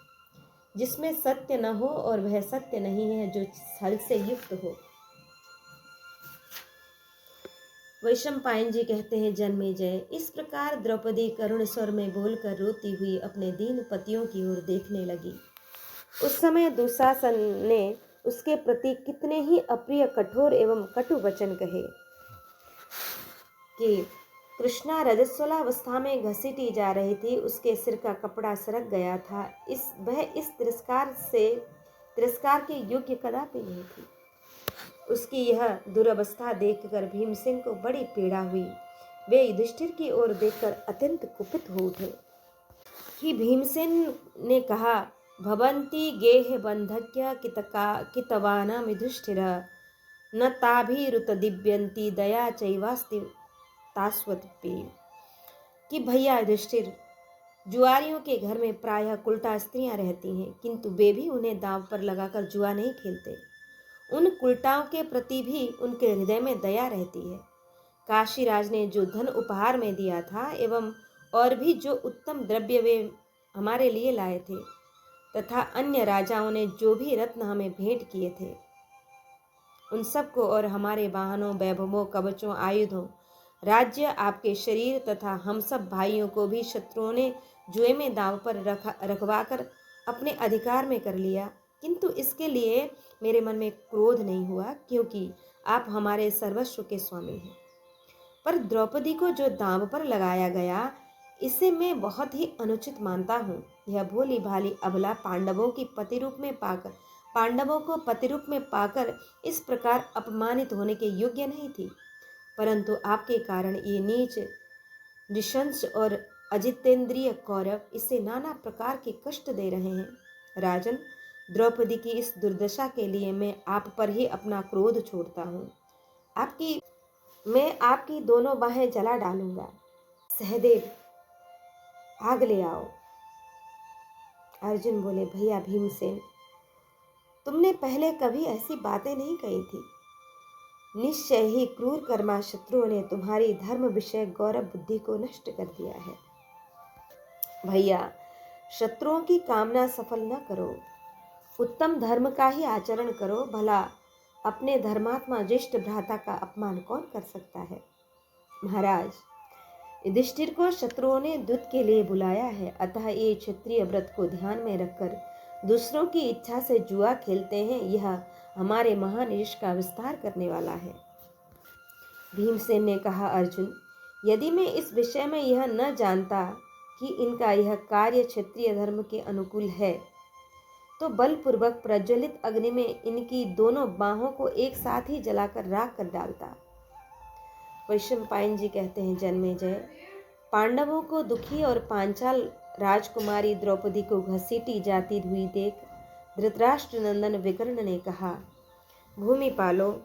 जिसमें सत्य न हो, और वह सत्य नहीं है जो छल से युक्त हो। वैशंपायन जी कहते हैं, जन्मेजय, इस प्रकार द्रौपदी करुण स्वर में बोलकर रोती हुई अपने दीन पतियों की ओर देखने लगी। उस समय दुशासन ने उसके प्रति कितने ही अप्रिय, कठोर एवं कटु वचन कहे कि कृष्णा रजस्वलावस्था में घसीटी जा रही थी, उसके सिर का कपड़ा सरक गया था। वह इस तिरस्कार के योग्य कदापि नहीं थी। उसकी यह दुरवस्था देखकर भीमसेन को बड़ी पीड़ा हुई। वे युधिष्ठिर की ओर देखकर अत्यंत कुपित हो उठे कि भीमसेन ने कहा, भवन्ति गेह बंधक्य कितवानां युधिष्ठिर न ताभिरुत दिव्यन्ति दया चैवास्ति तास्वत्पि। कि भैया युधिष्ठिर, जुआरियों के घर में प्रायः कुलटा स्त्रियां रहती हैं, किंतु वे भी उन्हें दांव पर लगाकर जुआ नहीं खेलते। उन कुलटाओं के प्रति भी उनके हृदय में दया रहती है। काशीराज ने जो धन उपहार में दिया था एवं और भी जो उत्तम द्रव्य वे हमारे लिए लाए थे, तथा अन्य राजाओं ने जो भी रत्न हमें भेंट किए थे, उन सबको और हमारे वाहनों, वैभवों, कवचों, आयुधों, राज्य, आपके शरीर तथा हम सब भाइयों को भी शत्रुओं ने जुए में दांव पर रखवाकर अपने अधिकार में कर लिया। किंतु इसके लिए मेरे मन में क्रोध नहीं हुआ, क्योंकि आप हमारे सर्वस्व के स्वामी हैं। पर द्रौपदी को जो दांव पर लगाया गया, इसे मैं बहुत ही अनुचित मानता हूँ। यह भोली भाली अबला पांडवों को पति रूप में पाकर इस प्रकार अपमानित होने के योग्य नहीं थी। परंतु आपके कारण ये नीच, नृशंस और अजितेंद्रिय कौरव इसे नाना प्रकार के कष्ट दे रहे हैं। राजन, द्रौपदी की इस दुर्दशा के लिए मैं आप पर ही अपना क्रोध छोड़ता हूँ। मैं आपकी दोनों बाहें जला डालूंगा। सहदेव, आग ले आओ। अर्जुन बोले, भैया भीमसेन, तुमने पहले कभी ऐसी बातें नहीं कही थी। निश्चय ही क्रूर कर्मा शत्रुओं ने तुम्हारी धर्म विषय गौरव बुद्धि को नष्ट कर दिया है। भैया, शत्रुओं की कामना सफल न करो, उत्तम धर्म का ही आचरण करो। भला अपने धर्मात्मा ज्येष्ठ भ्राता का अपमान कौन कर सकता है। महाराज, युधिष्ठिर को शत्रुओं ने युद्ध के लिए बुलाया है, अतः ये क्षत्रिय व्रत को ध्यान में रखकर दूसरों की इच्छा से जुआ खेलते हैं। यह हमारे महान यश का विस्तार करने वाला है। भीमसेन ने कहा, अर्जुन, यदि मैं इस विषय में यह न जानता कि इनका यह कार्य क्षत्रिय धर्म के अनुकूल है, तो बलपूर्वक प्रज्वलित अग्नि में इनकी दोनों बाहों को एक साथ ही जलाकर राख कर डालता। वैशंपायन जी कहते हैं, जन्मेजय, पांडवों को दुखी और पांचाल राजकुमारी द्रौपदी को घसीटी जाती हुई देख धृतराष्ट्र नंदन विकर्ण ने कहा, भूमिपालो,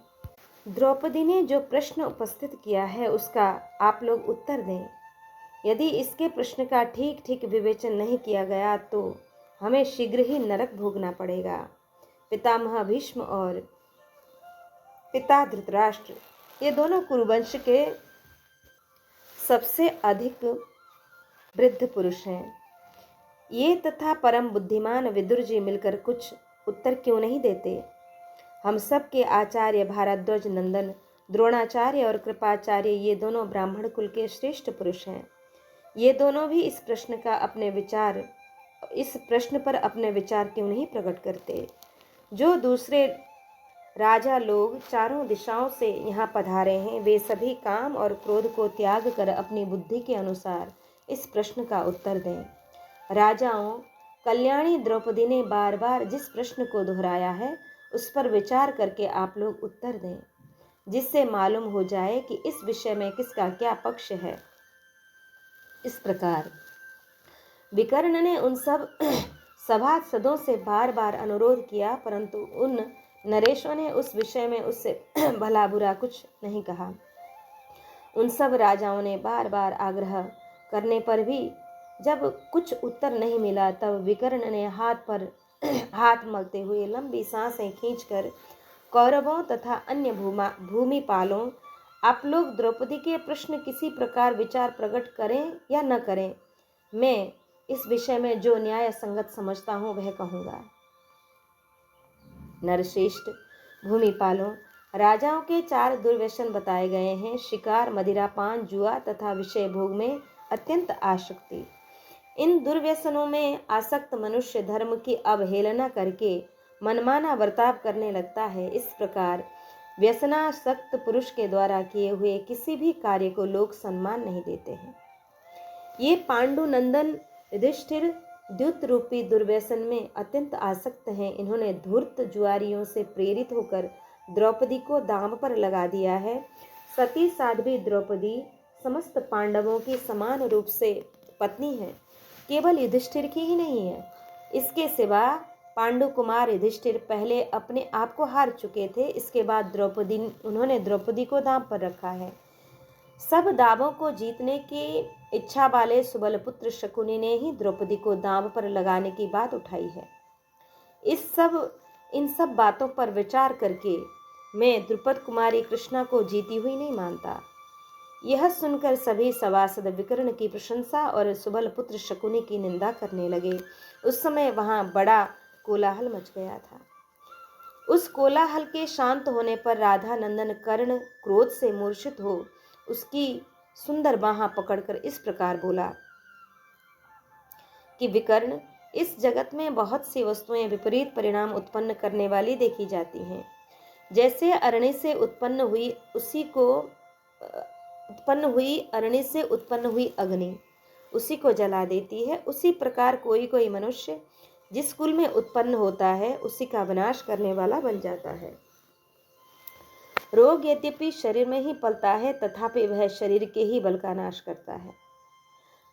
द्रौपदी ने जो प्रश्न उपस्थित किया है उसका आप लोग उत्तर दें। यदि इसके प्रश्न का ठीक ठीक विवेचन नहीं किया गया तो हमें शीघ्र ही नरक भोगना पड़ेगा। पितामह भीष्म और पिता धृतराष्ट्र, ये दोनों कुरुवंश के सबसे अधिक वृद्ध पुरुष हैं। ये तथा परम बुद्धिमान विदुर जी मिलकर कुछ उत्तर क्यों नहीं देते। हम सब के आचार्य भारद्वाज नंदन, द्रोणाचार्य और कृपाचार्य, ये दोनों ब्राह्मण कुल के श्रेष्ठ पुरुष हैं। ये दोनों भी इस प्रश्न पर अपने विचार क्यों नहीं प्रकट करते। जो दूसरे राजा लोग चारों दिशाओं से यहाँ पधारे हैं, वे सभी काम और क्रोध को त्याग कर अपनी बुद्धि के अनुसार इस प्रश्न का उत्तर दें। राजाओं, कल्याणी द्रौपदी ने बार बार जिस प्रश्न को दोहराया है, उस पर विचार करके आप लोग उत्तर दें, जिससे मालूम हो जाए कि इस विषय में किसका क्या पक्ष है। इस प्रकार विकर्ण ने उन सब सभासदों से बार बार अनुरोध किया, परंतु उन नरेशों ने उस विषय में उससे भला बुरा कुछ नहीं कहा। उन सब राजाओं ने बार बार आग्रह करने पर भी जब कुछ उत्तर नहीं मिला, तब विकर्ण ने हाथ पर हाथ मलते हुए लंबी सांसें खींचकर कौरवों तथा अन्य भूमिपालों, आप लोग द्रौपदी के प्रश्न किसी प्रकार विचार प्रकट करें या न करें, मैं इस विषय में जो न्याय संगत समझता हूँ वह कहूँगा। नरश्रेष्ठ भूमिपालों, राजाओं के 4 दुर्व्यसन बताए गए हैं: शिकार, मदिरापान, जुआ तथा विषय भोग में अत्यंत आसक्ति। इन दुर्व्यसनों में आसक्त मनुष्य धर्म की अवहेलना करके मनमाना बर्ताव करने लगता है। इस प्रकार व्यसनासक्त पुरुष के द्वारा किए हुए किसी भी कार्य को लोग सम्मान नहीं देते हैं। ये पांडु नंदन युधिष्ठिर द्युत रूपी दुर्व्यसन में अत्यंत आसक्त हैं। इन्होंने धूर्त जुआरियों से प्रेरित होकर द्रौपदी को दांव पर लगा दिया है। सती साध्वी द्रौपदी समस्त पांडवों की समान रूप से पत्नी है, केवल युधिष्ठिर की ही नहीं है। इसके सिवा पांडु कुमार युधिष्ठिर पहले अपने आप को हार चुके थे, इसके बाद उन्होंने द्रौपदी को दांव पर रखा है। सब दावों को जीतने की इच्छा वाले सुबलपुत्र शकुनी ने ही द्रौपदी को दांव पर लगाने की बात उठाई है। इन सब बातों पर विचार करके मैं द्रुपद कुमारी कृष्णा को जीती हुई नहीं मानता। यह सुनकर सभी सभासद विकर्ण की प्रशंसा और सुबलपुत्र शकुनी की निंदा करने लगे। उस समय वहां बड़ा कोलाहल मच गया था। उस कोलाहल के शांत होने पर राधा नंदन कर्ण क्रोध से मूर्छित हो उसकी सुंदर बाह पकड़कर इस प्रकार बोला कि विकर्ण, इस जगत में बहुत सी वस्तुएं विपरीत परिणाम उत्पन्न करने वाली देखी जाती हैं। जैसे अरण्य से उत्पन्न हुई अग्नि उसी को जला देती है, उसी प्रकार कोई कोई मनुष्य जिस कुल में उत्पन्न होता है उसी का विनाश करने वाला बन जाता है। रोग यद्यपि शरीर में ही पलता है, तथापि वह शरीर के ही बल का नाश करता है।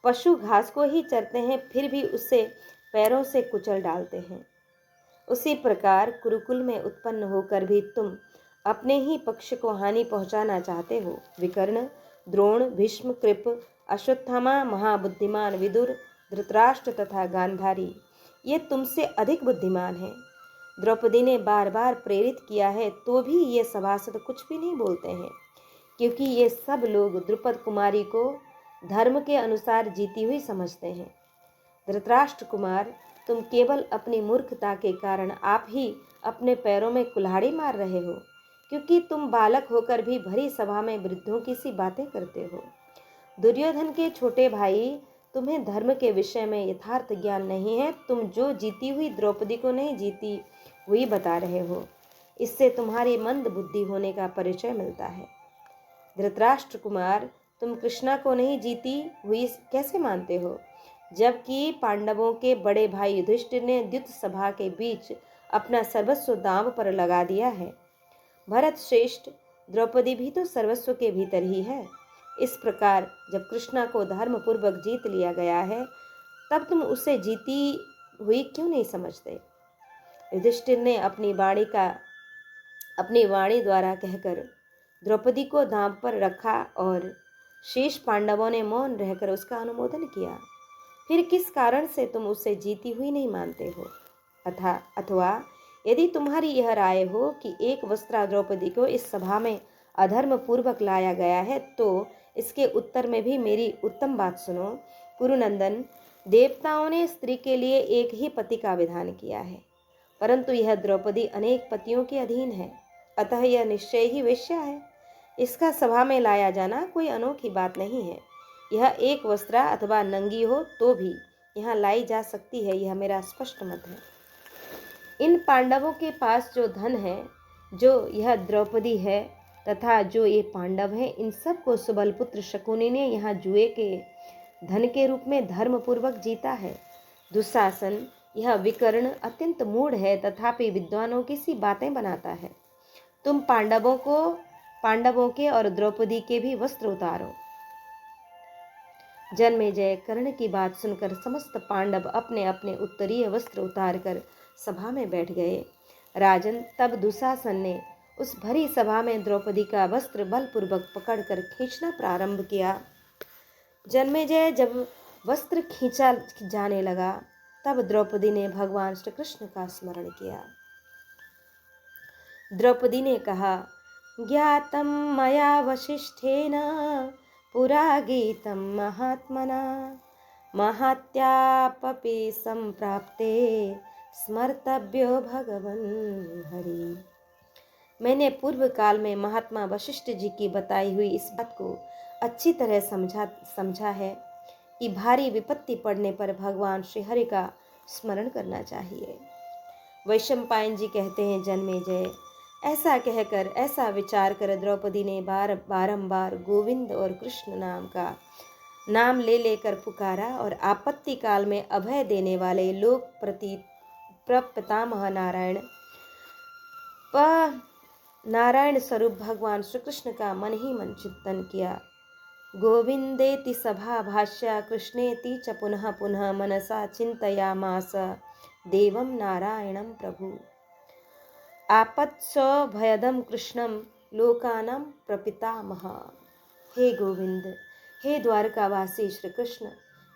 पशु घास को ही चरते हैं, फिर भी उसे पैरों से कुचल डालते हैं। उसी प्रकार कुरुकुल में उत्पन्न होकर भी तुम अपने ही पक्ष को हानि पहुंचाना चाहते हो। विकर्ण, द्रोण, भीष्म, कृप, अश्वत्थामा, महाबुद्धिमान विदुर, धृतराष्ट्र तथा गांधारी ये तुमसे अधिक बुद्धिमान हैं। द्रौपदी ने बार बार प्रेरित किया है तो भी ये सभासद कुछ भी नहीं बोलते हैं, क्योंकि ये सब लोग द्रुपद कुमारी को धर्म के अनुसार जीती हुई समझते हैं। धृतराष्ट्र कुमार, तुम केवल अपनी मूर्खता के कारण आप ही अपने पैरों में कुल्हाड़ी मार रहे हो, क्योंकि तुम बालक होकर भी भरी सभा में वृद्धों की सी बातें करते हो। दुर्योधन के छोटे भाई, तुम्हें धर्म के विषय में यथार्थ ज्ञान नहीं है। तुम जो जीती हुई द्रौपदी को नहीं जीती हुई बता रहे हो, इससे तुम्हारी मंद बुद्धि होने का परिचय मिलता है। धृतराष्ट्र कुमार, तुम कृष्णा को नहीं जीती हुई कैसे मानते हो, जबकि पांडवों के बड़े भाई युधिष्ठिर ने द्युत सभा के बीच अपना सर्वस्व दांव पर लगा दिया है। भरत श्रेष्ठ, द्रौपदी भी तो सर्वस्व के भीतर ही है। इस प्रकार जब कृष्णा को धर्म पूर्वक जीत लिया गया है, तब तुम उसे जीती हुई क्यों नहीं समझते। युधिष्ठिर ने अपनी वाणी द्वारा कहकर द्रौपदी को दांव पर रखा और शेष पांडवों ने मौन रहकर उसका अनुमोदन किया। फिर किस कारण से तुम उसे जीती हुई नहीं मानते हो? अथवा यदि तुम्हारी यह राय हो कि एक वस्त्रा द्रौपदी को इस सभा में अधर्म पूर्वक लाया गया है, तो इसके उत्तर में भी मेरी उत्तम बात सुनो। कुरुनंदन, देवताओं ने स्त्री के लिए एक ही पति का विधान किया है, परंतु यह द्रौपदी अनेक पतियों के अधीन है, अतः यह निश्चय ही वेश्या है। इसका सभा में लाया जाना कोई अनोखी बात नहीं है। यह एक वस्त्रा अथवा नंगी हो तो भी यहाँ लाई जा सकती है, यह मेरा स्पष्ट मत है। इन पांडवों के पास जो धन है, जो यह द्रौपदी है तथा जो ये पांडव हैं, इन सब को सुबलपुत्र शकुनी ने यहाँ जुए के धन के रूप में धर्म पूर्वक जीता है। दुशासन, यह विकर्ण अत्यंत मूढ़ है, तथापि विद्वानों की सी बातें बनाता है। तुम पांडवों के और द्रौपदी के भी वस्त्र उतारो। जन्मेजय कर्ण की बात सुनकर समस्त पांडव अपने अपने उत्तरीय वस्त्र उतारकर सभा में बैठ गए। राजन, तब दुशासन ने उस भरी सभा में द्रौपदी का वस्त्र बलपूर्वक पकड़कर खींचना प्रारंभ किया। जन्मेजय जब वस्त्र खींचा जाने लगा, तब द्रौपदी ने भगवान श्री कृष्ण का स्मरण किया। द्रौपदी ने कहा, ज्ञातं मया वसिष्ठेन पुरा गीतं महात्मना महात्यापि संप्राप्ते स्मर्तव्यो भगवन् हरि। मैंने पूर्व काल में महात्मा वशिष्ठ जी की बताई हुई इस बात को अच्छी तरह समझा है कि भारी विपत्ति पड़ने पर भगवान श्री हरि का स्मरण करना चाहिए। वैशंपायन जी कहते हैं, जन्मेजय, ऐसा कहकर, ऐसा विचार कर द्रौपदी ने बारंबार गोविंद और कृष्ण नाम ले लेकर पुकारा और आपत्ति काल में अभय देने वाले लोक प्रपितामह नारायण स्वरूप भगवान श्री कृष्ण का मन ही मन चिंतन किया। गोविंदेति सभा भाष्या कृष्णेति च पुनः पुनः मनसा चिंतयामास देवं नारायणं प्रभु। आपत्स भयदम कृष्णम लोकानां प्रपितामह। हे गोविंद, हे द्वारकावासी श्री कृष्ण,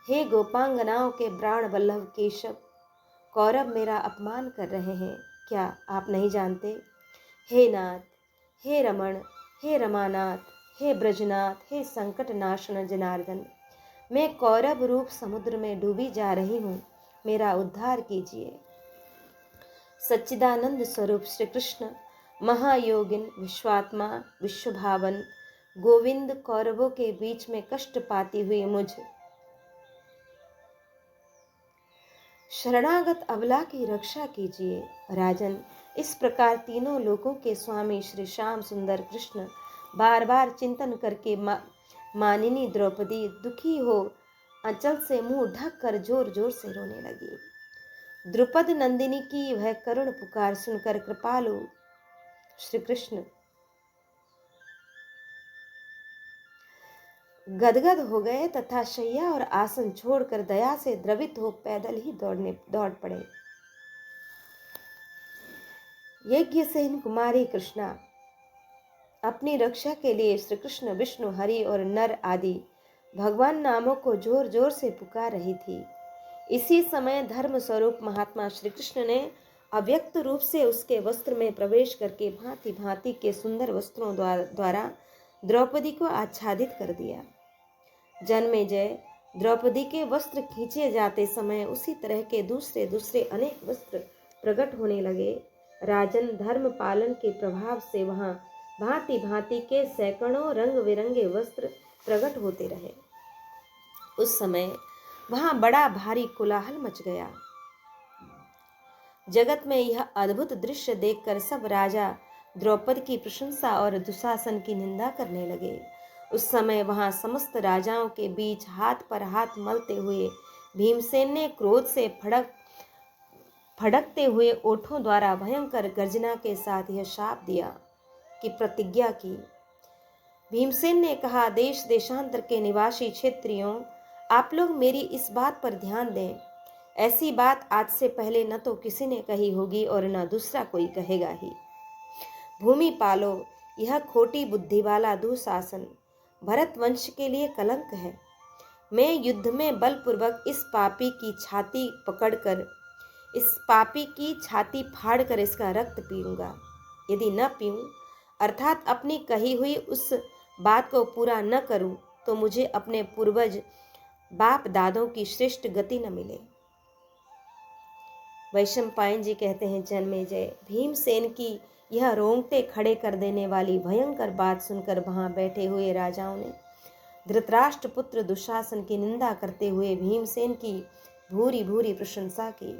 हे गोपांगनाओं के प्राण वल्लभ केशव, कौरव मेरा अपमान कर रहे हैं, क्या आप नहीं जानते? हे नाथ, हे रमण, हे रमानाथ, हे ब्रजनाथ, हे संकट नाशन जनार्दन, मैं कौरव रूप समुद्र में डूबी जा रही हूँ, मेरा उद्धार कीजिए। सच्चिदानंद स्वरूप श्री कृष्ण, महायोगिन, विश्वात्मा, विश्वभावन गोविंद, कौरवों के बीच में कष्ट पाती हुई मुझ शरणागत अबला की रक्षा कीजिए। राजन, इस प्रकार तीनों लोकों के स्वामी श्री श्याम सुंदर कृष्ण बार बार चिंतन करके मानिनी द्रौपदी दुखी हो अंचल से मुंह ढक कर जोर जोर से रोने लगी। द्रुपद नंदिनी की वह करुण पुकार सुनकर कृपालु श्री कृष्ण गदगद हो गए तथा शैया और आसन छोड़कर दया से द्रवित हो पैदल ही दौड़ पड़े। यज्ञसेन कुमारी कृष्णा अपनी रक्षा के लिए श्री कृष्ण, विष्णु, हरि और नर आदि भगवान नामों को जोर जोर से पुकार रही थी। इसी समय धर्म स्वरूप महात्मा श्री कृष्ण ने अव्यक्त रूप से उसके वस्त्र में प्रवेश करके भांति भांति के सुंदर वस्त्रों द्वारा द्रौपदी को आच्छादित कर दिया। जन्मेजय, द्रौपदी के वस्त्र खींचे जाते समय उसी तरह के दूसरे दूसरे अनेक वस्त्र प्रकट होने लगे। राजन, धर्म पालन के प्रभाव से वहां भांति भांति के सैकड़ों रंग बिरंगे वस्त्र प्रकट होते रहे। उस समय वहां बड़ा भारी कोलाहल मच गया। जगत में यह अद्भुत दृश्य देखकर सब राजा द्रौपदी की प्रशंसा और दुशासन की निंदा करने लगे। उस समय वहां समस्त राजाओं के बीच हाथ पर हाथ मलते हुए भीमसेन ने क्रोध से फड़कते हुए ओठों द्वारा भयंकर गर्जना के साथ यह शाप दिया कि प्रतिज्ञा की। भीमसेन ने कहा, देश देशांतर के निवासी क्षेत्रियों, आप लोग मेरी इस बात पर ध्यान दें। ऐसी बात आज से पहले न तो किसी ने कही होगी और न दूसरा कोई कहेगा ही। भूमि पालो, यह खोटी बुद्धि वाला दुशासन भरत वंश के लिए कलंक है। मैं युद्ध में बलपूर्वक इस पापी की छाती पकड़कर, इस पापी की छाती फाड़कर इसका रक्त पीऊंगा। यदि न पीऊं, अर्थात अपनी कही हुई उस बात को पूरा न करूं, तो मुझे अपने पूर्वज बाप दादों की श्रेष्ठ गति न मिले। वैशंपायन जी कहते हैं, जन्मेजय, भीमसेन की यह रोंगटे खड़े कर देने वाली भयंकर बात सुनकर वहां बैठे हुए राजाओं ने धृतराष्ट्र पुत्र दुशासन की निंदा करते हुए भीमसेन की भूरी भूरी प्रशंसा की।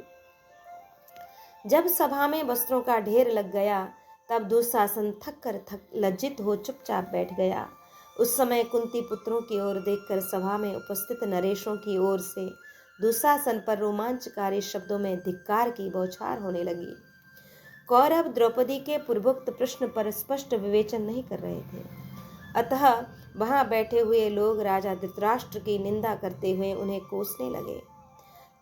जब सभा में वस्त्रों का ढेर लग गया, तब दुशासन थक लज्जित हो चुपचाप बैठ गया। उस समय कुंती पुत्रों की ओर देखकर सभा में उपस्थित नरेशों की ओर से दुशासन पर रोमांचकारी शब्दों में धिक्कार की बौछार होने लगी। कौरव द्रौपदी के पूर्वोक्त प्रश्न पर स्पष्ट विवेचन नहीं कर रहे थे। अतः वहां बैठे हुए लोग राजा धृतराष्ट्र की निंदा करते हुए उन्हें कोसने लगे।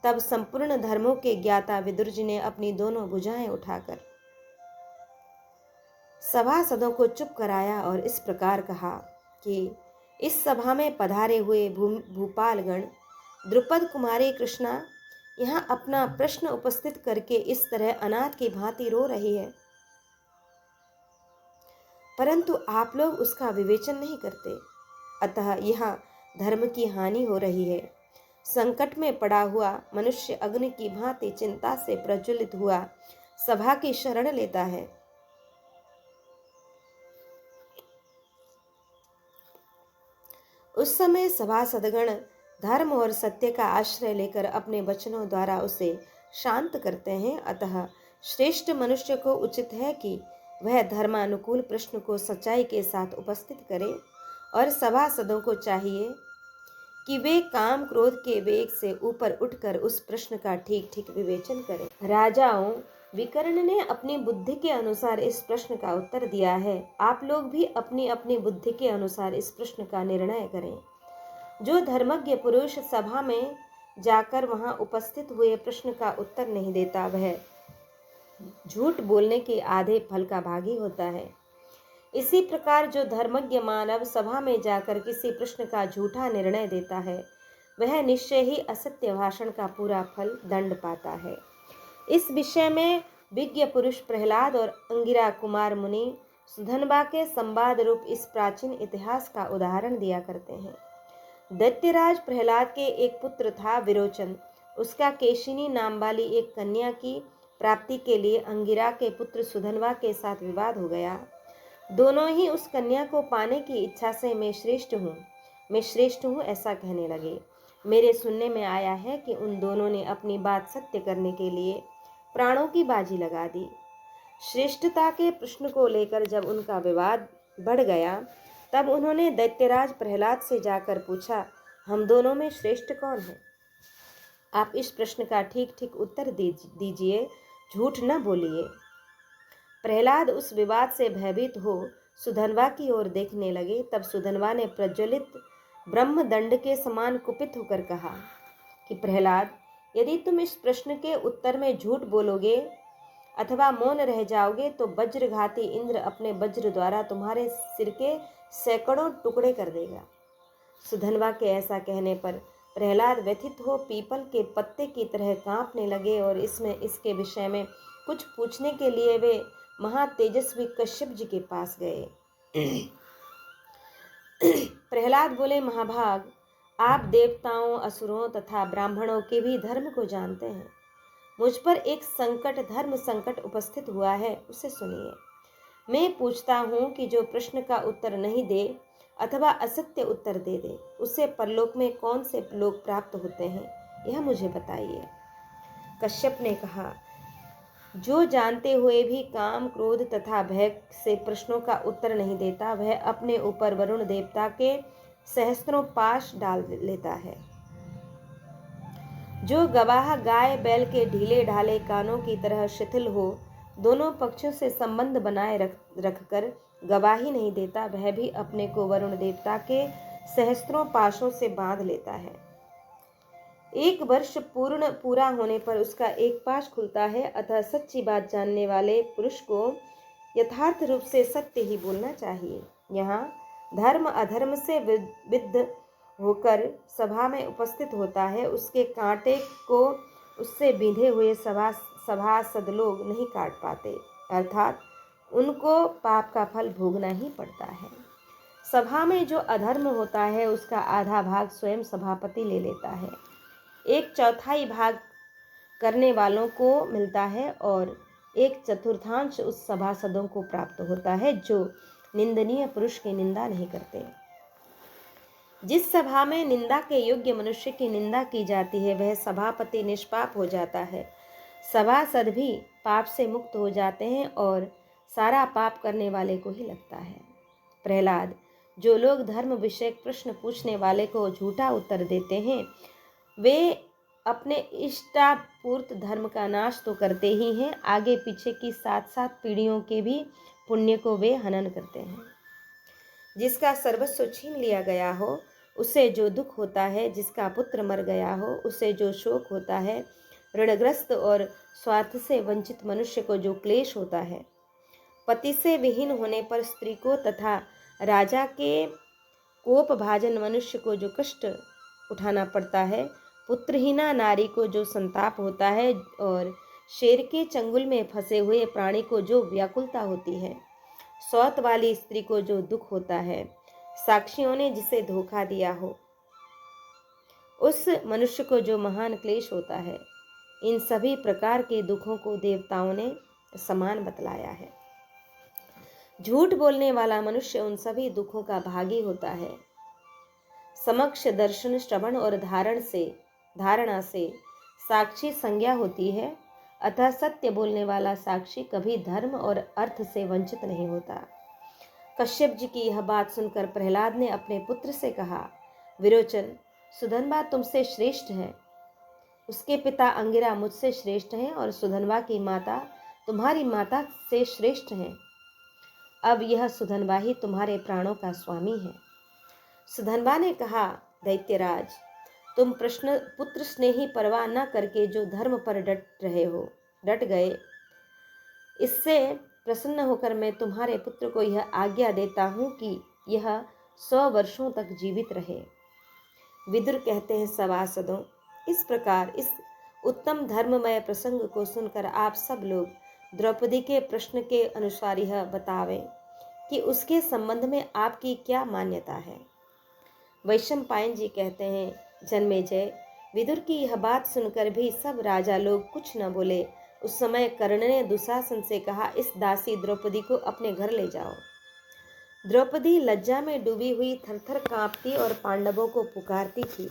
तब संपूर्ण धर्मों के ज्ञाता विदुर जी ने अपनी दोनों भुजाएं उठाकर सभासदों को चुप कराया और इस प्रकार कहा कि इस सभा में पधारे हुए भूपालगण, द्रुपद कुमारी कृष्णा यहाँ अपना प्रश्न उपस्थित करके इस तरह अनाथ की भांति रो रही है, परंतु आप लोग उसका विवेचन नहीं करते। अतः यहाँ धर्म की हानि हो रही है। संकट में पड़ा हुआ मनुष्य अग्नि की भांति चिंता से प्रज्वलित हुआ सभा की शरण लेता है। उस समय सभासदगण धर्म और सत्य का आश्रय लेकर अपने वचनों द्वारा उसे शांत करते हैं। अतः श्रेष्ठ मनुष्य को उचित है कि वह धर्मानुकूल प्रश्न को सच्चाई के साथ उपस्थित करे और सभासदों को चाहिए कि वे काम क्रोध के वेग से ऊपर उठकर उस प्रश्न का ठीक ठीक विवेचन करें। राजाओं, विकर्ण ने अपनी बुद्धि के अनुसार इस प्रश्न का उत्तर दिया है। आप लोग भी अपनी अपनी बुद्धि के अनुसार इस प्रश्न का निर्णय करें। जो धर्मज्ञ पुरुष सभा में जाकर वहां उपस्थित हुए प्रश्न का उत्तर नहीं देता, वह झूठ बोलने के आधे फल का भागी होता है। इसी प्रकार जो धर्मज्ञ मानव सभा में जाकर किसी प्रश्न का झूठा निर्णय देता है, वह निश्चय ही असत्य भाषण का पूरा फल दंड पाता है। इस विषय में विज्ञ पुरुष प्रहलाद और अंगिरा कुमार मुनि सुधनबा के संवाद रूप इस प्राचीन इतिहास का उदाहरण दिया करते हैं। दैत्यराज प्रहलाद के एक पुत्र था विरोचन। उसका केशिनी नाम वाली एक कन्या की प्राप्ति के लिए अंगिरा के पुत्र सुधनवा के साथ विवाद हो गया। दोनों ही उस कन्या को पाने की इच्छा से मैं श्रेष्ठ हूँ ऐसा कहने लगे। मेरे सुनने में आया है कि उन दोनों ने अपनी बात सत्य करने के लिए प्राणों की बाजी लगा दी। श्रेष्ठता के प्रश्न को लेकर जब उनका विवाद बढ़ गया, तब उन्होंने दैत्यराज प्रहलाद से जाकर पूछा, हम दोनों में श्रेष्ठ कौन है? आप इस प्रश्न का ठीक ठीक उत्तर दीजिए, झूठ न बोलिए। प्रहलाद उस विवाद से भयभीत हो सुधनवा की ओर देखने लगे। तब सुधनवा ने प्रज्वलित ब्रह्मदंड के समान कुपित होकर कहा कि प्रहलाद, यदि तुम इस प्रश्न के उत्तर में झूठ बोलोगे अथवा मौन रह जाओगे तो वज्रघाती इंद्र अपने वज्र द्वारा तुम्हारे सिर के सैकड़ों टुकड़े कर देगा। सुधनवा के ऐसा कहने पर प्रहलाद व्यथित हो पीपल के पत्ते की तरह कांपने लगे और इसके विषय में कुछ पूछने के लिए वे महातेजस्वी कश्यप जी के पास गए। प्रहलाद बोले, महाभाग, आप देवताओं, असुरों तथा ब्राह्मणों के भी धर्म को जानते हैं। मुझ पर एक धर्म संकट उपस्थित हुआ है, उसे सुनिए। मैं पूछता हूँ कि जो प्रश्न का उत्तर नहीं दे अथवा असत्य उत्तर दे दे, उसे परलोक में कौन से लोग प्राप्त होते हैं, यह मुझे बताइए। कश्यप ने कहा, जो जानते हुए भी काम, क्रोध तथा भय से प्रश्नों का उत्तर नहीं देता, वह अपने ऊपर वरुण देवता के सहस्त्रों पाश डाल लेता है। जो गवाह गाय बैल के ढीले ढाले कानों की तरह शिथिल हो, दोनों पक्षों से संबंध बनाए रखकर गवाही नहीं देता, वह भी अपने को वरुण देवता के सहस्त्रों पाशों से बांध लेता है। एक वर्ष पूरा होने पर उसका एक पाश खुलता है। अतः सच्ची बात जानने वाले पुरुष को यथार्थ रूप से सत्य ही बोलना चाहिए। यहाँ धर्म अधर्म से विद्ध होकर सभा में उपस्थित होता है, उसके कांटे को उससे बिंधे हुए सभासद लोग नहीं काट पाते, अर्थात उनको पाप का फल भोगना ही पड़ता है। सभा में जो अधर्म होता है उसका आधा भाग स्वयं सभापति ले लेता है, 1/4 भाग करने वालों को मिलता है और 1/4 उस सभासदों को प्राप्त होता है जो निंदनीय पुरुष की निंदा नहीं करते। जिस सभा में निंदा के योग्य मनुष्य की निंदा की जाती है, वह सभापति निष्पाप हो जाता है, सभासद भी पाप से मुक्त हो जाते हैं और सारा पाप करने वाले को ही लगता है। प्रहलाद, जो लोग धर्म विषयक प्रश्न पूछने वाले को झूठा उत्तर देते हैं, वे अपने इष्टापूर्त धर्म का नाश तो करते ही हैं, आगे पीछे की 7-7 पीढ़ियों के भी पुण्य को वे हनन करते हैं। जिसका सर्वस्व छीन लिया गया हो, उसे जो दुख होता है, जिसका पुत्र मर गया हो, उसे जो शोक होता है, ऋणग्रस्त और स्वार्थ से वंचित मनुष्य को जो क्लेश होता है, पति से विहीन होने पर स्त्री को तथा राजा के कोप भाजन मनुष्य को जो कष्ट उठाना पड़ता है, पुत्रहीना नारी को जो संताप होता है और शेर के चंगुल में फंसे हुए प्राणी को जो व्याकुलता होती है, सौत वाली स्त्री को जो दुख होता है, साक्षियों ने जिसे धोखा दिया हो, उस मनुष्य को जो महान क्लेश होता है, इन सभी प्रकार के दुखों को देवताओं ने समान बतलाया है। झूठ बोलने वाला मनुष्य उन सभी दुखों का भागी होता है। समक्ष दर्शन, श्रवण और धारणा से साक्षी संज्ञा होती है, अतः सत्य बोलने वाला साक्षी कभी धर्म और अर्थ से वंचित नहीं होता। कश्यप जी की यह बात सुनकर प्रहलाद ने अपने पुत्र से कहा, विरोचन, सुधन्वा तुमसे श्रेष्ठ है, उसके पिता अंगिरा मुझसे श्रेष्ठ हैं और सुधन्वा की माता तुम्हारी माता से श्रेष्ठ हैं। अब यह सुधन्वा ही तुम्हारे प्राणों का स्वामी है। सुधन्वा ने कहा, दैत्यराज, तुम पुत्र स्नेही परवाह न करके जो धर्म पर डट गए, इससे प्रसन्न होकर मैं तुम्हारे पुत्र को यह आज्ञा देता हूँ कि यह 100 वर्षों तक जीवित रहे। विदुर कहते हैं, सभासदों, इस प्रकार इस उत्तम धर्ममय प्रसंग को सुनकर आप सब लोग द्रौपदी के प्रश्न के अनुसार यह बतावें कि उसके संबंध में आपकी क्या मान्यता है। वैशंपायन जी कहते हैं, जन्मेजय, विदुर की यह बात सुनकर भी सब राजा लोग कुछ न बोले। उस समय कर्ण ने दुशासन से कहा, इस दासी द्रौपदी को अपने घर ले जाओ। द्रौपदी लज्जा में डूबी हुई थरथर कांपती और पांडवों को पुकारती थी।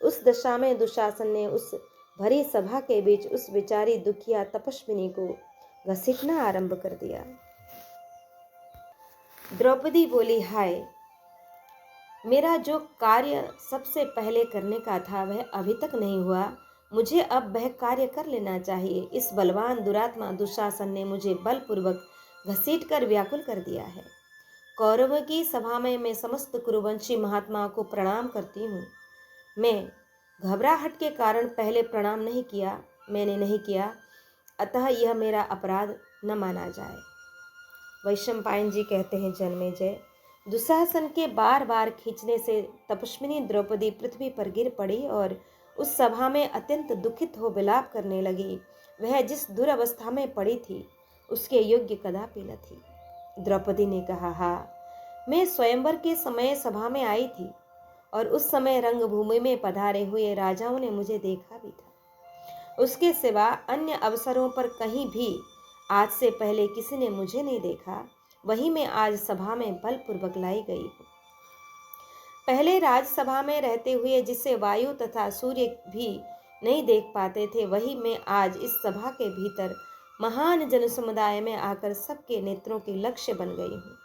उस दशा में दुशासन ने उस भरी सभा के बीच उस बेचारी दुखिया तपस्विनी को घसीटना आरंभ कर दिया। द्रौपदी बोली, हाय, मेरा जो कार्य सबसे पहले करने का था वह अभी तक नहीं हुआ, मुझे अब वह कार्य कर लेना चाहिए। इस बलवान दुरात्मा दुशासन ने मुझे बलपूर्वक घसीटकर व्याकुल कर दिया है। कौरवों की सभा में मैं समस्त कुरुवंशी महात्माओं को प्रणाम करती हूँ। मैं घबराहट के कारण पहले प्रणाम मैंने नहीं किया, अतः यह मेरा अपराध न माना जाए। वैशंपायन जी कहते हैं, जन्मेजय, दुशासन के बार बार खींचने से तपस्विनी द्रौपदी पृथ्वी पर गिर पड़ी और उस सभा में अत्यंत दुखित हो विलाप करने लगी। वह जिस दुरवस्था में पड़ी थी उसके योग्य कदापि न थी। द्रौपदी ने कहा, हाँ, मैं स्वयंवर के समय सभा में आई थी और उस समय रंगभूमि में पधारे हुए राजाओं ने मुझे देखा भी था। उसके सिवा अन्य अवसरों पर कहीं भी आज से पहले किसी ने मुझे नहीं देखा। वही मैं आज सभा में बलपूर्वक लाई गई हूँ। पहले राजसभा में रहते हुए जिसे वायु तथा सूर्य भी नहीं देख पाते थे, वही मैं आज इस सभा के भीतर महान जन समुदाय में आकर सबके नेत्रों के लक्ष्य बन गई हूँ।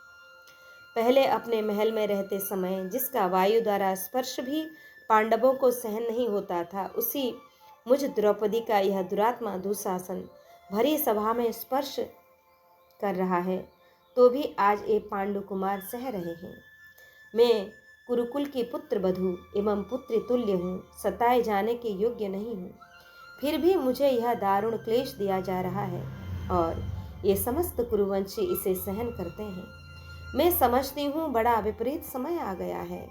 पहले अपने महल में रहते समय जिसका वायु द्वारा स्पर्श भी पांडवों को सहन नहीं होता था, उसी मुझ द्रौपदी का यह दुरात्मा दुशासन भरी सभा में स्पर्श कर रहा है, तो भी आज ये पांडु कुमार सह रहे हैं। मैं कुरुकुल की पुत्र वधू एवं पुत्री तुल्य हूँ, सताए जाने के योग्य नहीं हूँ, फिर भी मुझे यह दारुण क्लेश दिया जा रहा है और ये समस्त कुरुवंशी इसे सहन करते हैं। मैं समझती हूँ बड़ा विपरीत समय आ गया है।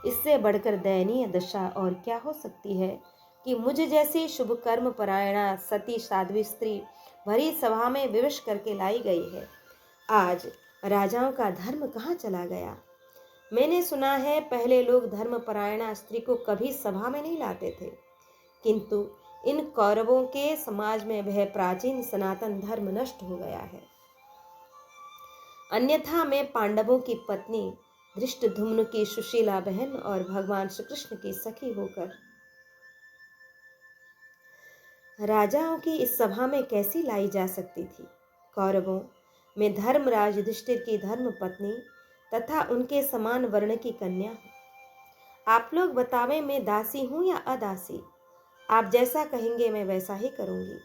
इससे बढ़कर दयनीय दशा और क्या हो सकती है कि मुझ जैसी शुभ कर्म परायणा सती साध्वी स्त्री भरी सभा में विवश करके लाई गई है। आज राजाओं का धर्म कहाँ चला गया? मैंने सुना है पहले लोग धर्म परायणा स्त्री को कभी सभा में नहीं लाते थे, किंतु इन कौरवों के समाज में वह प्राचीन सनातन धर्म नष्ट हो गया है। अन्यथा मैं पांडवों की पत्नी धृष्टद्युम्न की सुशीला बहन और भगवान श्री कृष्ण की सखी होकर राजाओं की इस सभा में कैसी लाई जा सकती थी। कौरवों में धर्मराज युधिष्ठिर की धर्म पत्नी तथा उनके समान वर्ण की कन्या हूँ। आप लोग बतावें, मैं दासी हूँ या अदासी? आप जैसा कहेंगे मैं वैसा ही करूँगी।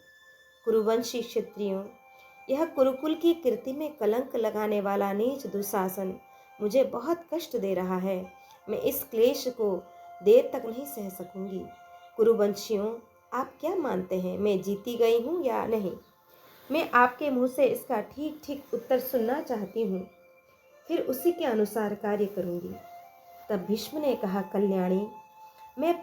कुरुवंशी क्षत्रियों, यह कुरुकुल की कीर्ति में कलंक लगाने वाला नीच दुशासन मुझे बहुत कष्ट दे रहा है। मैं इस क्लेश को देर तक नहीं सह सकूंगी। कुरुवंशियों, आप क्या मानते हैं, मैं जीती गई हूँ या नहीं? मैं आपके मुंह से इसका ठीक ठीक उत्तर सुनना चाहती हूँ, फिर उसी के अनुसार कार्य करूंगी। तब भीष्म ने कहा, कल्याणी, मैं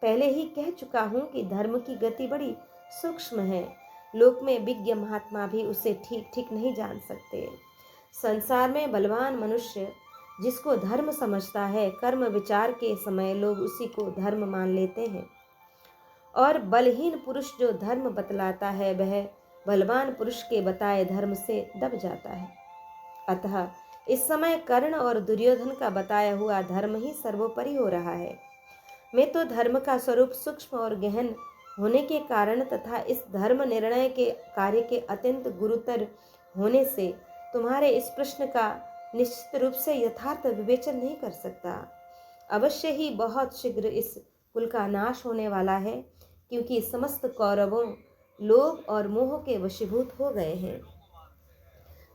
पहले ही कह चुका हूं कि धर्म की गति बड़ी सूक्ष्म है। लोक में विज्ञ महात्मा भी उसे ठीक ठीक नहीं जान सकते। संसार में बलवान मनुष्य जिसको धर्म समझता है, कर्म विचार के समय लोग उसी को धर्म मान लेते हैं, और बलहीन पुरुष जो धर्म बतलाता है वह बलवान पुरुष के बताए धर्म से दब जाता है। अतः इस समय कर्ण और दुर्योधन का बताया हुआ धर्म ही सर्वोपरि हो रहा है। मैं तो धर्म का स्वरूप सूक्ष्म और गहन होने के कारण तथा इस धर्म निर्णय के कार्य के अत्यंत गुरुतर होने से तुम्हारे इस प्रश्न का निश्चित रूप से यथार्थ विवेचन नहीं कर सकता। अवश्य ही बहुत शीघ्र इस कुल का नाश होने वाला है, क्योंकि समस्त कौरवों लोभ और मोह के वशीभूत हो गए हैं।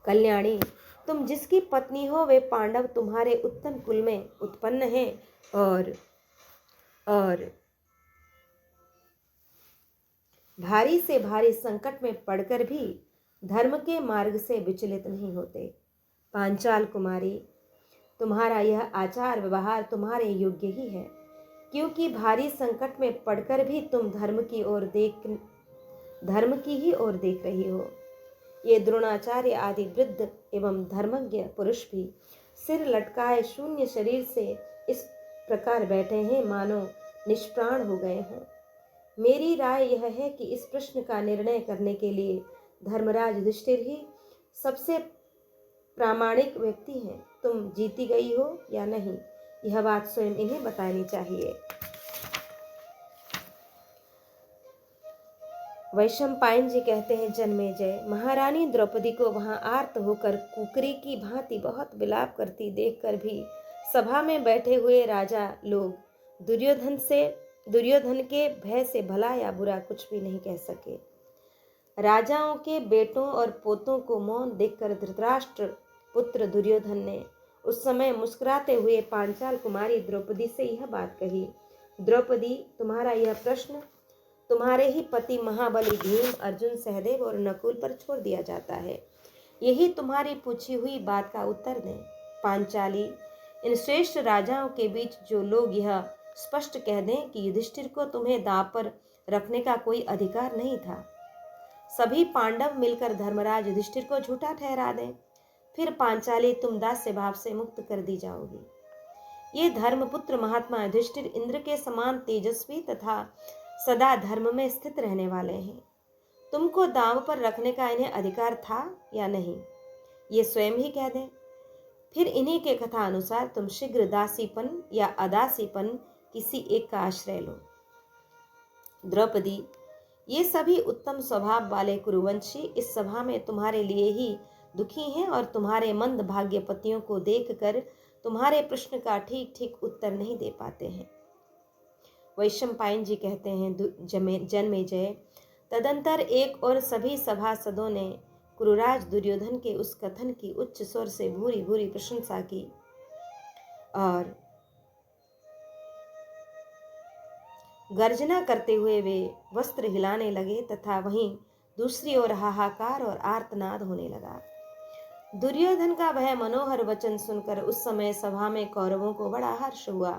कल्याणी, तुम जिसकी पत्नी हो वे पांडव तुम्हारे उत्तम कुल में उत्पन्न हैं और भारी से भारी संकट में पड़कर भी धर्म के मार्ग से विचलित नहीं होते। पांचाल कुमारी, तुम्हारा यह आचार व्यवहार तुम्हारे योग्य ही है, क्योंकि भारी संकट में पड़कर भी तुम धर्म की ही ओर देख रही हो। ये द्रोणाचार्य आदि वृद्ध एवं धर्मज्ञ पुरुष भी सिर लटकाए शून्य शरीर से इस प्रकार बैठे हैं मानो निष्प्राण हो गए हों। मेरी राय यह है कि इस प्रश्न का निर्णय करने के लिए धर्मराज युधिष्ठिर ही सबसे प्रामाणिक व्यक्ति हैं। तुम जीती गई हो या नहीं, यह बात स्वयं इन्हें बतानी चाहिए। वैशंपायन जी कहते हैं, जन्मेजय, महारानी द्रौपदी को वहां आर्त होकर कुकरी की भांति बहुत विलाप करती देखकर भी सभा में बैठे हुए राजा लोग दुर्योधन के भय से भला या बुरा कुछ भी नहीं कह सके। राजाओं के बेटों और पोतों को मौन देखकर धृतराष्ट्र पुत्र दुर्योधन ने उस समय मुस्कुराते हुए पांचाल कुमारी द्रौपदी से यह बात कही, द्रौपदी, तुम्हारा यह प्रश्न तुम्हारे ही पति महाबली भीम, अर्जुन, सहदेव और नकुल पर छोड़ दिया जाता है। यही तुम्हारी पूछी हुई बात का उत्तर दें। पांचाली, इन श्रेष्ठ राजाओं के बीच जो लोग यह स्पष्ट कह दें कि युधिष्ठिर को तुम्हें दांव पर रखने का कोई अधिकार नहीं था, सभी पांडव मिलकर धर्मराज युधिष्ठिर को झूठा ठहरा दें, फिर पांचाली तुम दास्य भाव से मुक्त कर दी जाओगी। ये धर्मपुत्र महात्मा युधिष्ठिर इंद्र के समान तेजस्वी तथा सदा धर्म में स्थित रहने वाले हैं। तुमको दांव पर रखने का इन्हें अधिकार था या नहीं, ये स्वयं ही कह दें। फिर इन्हीं के कथा अनुसार तुम शीघ्र दासीपन या अदासीपन किसी एक का आश्रय लो। द्रौपदी, ये सभी उत्तम स्वभाव वाले कुरुवंशी इस सभा में तुम्हारे लिए ही दुखी हैं और तुम्हारे मंद भाग्य पतियों को देखकर तुम्हारे प्रश्न का ठीक ठीक उत्तर नहीं दे पाते हैं। वैशंपायन जी कहते हैं, जन्मेजय, तदंतर एक और सभी सभासदों ने कुरुराज दुर्योधन के उस कथन की उच्च स्वर से भूरी भूरी प्रशंसा की और गर्जना करते हुए वे वस्त्र हिलाने लगे तथा वहीं दूसरी ओर हाहाकार और आर्तनाद होने लगा। दुर्योधन का वह मनोहर वचन सुनकर उस समय सभा में कौरवों को बड़ा हर्ष हुआ।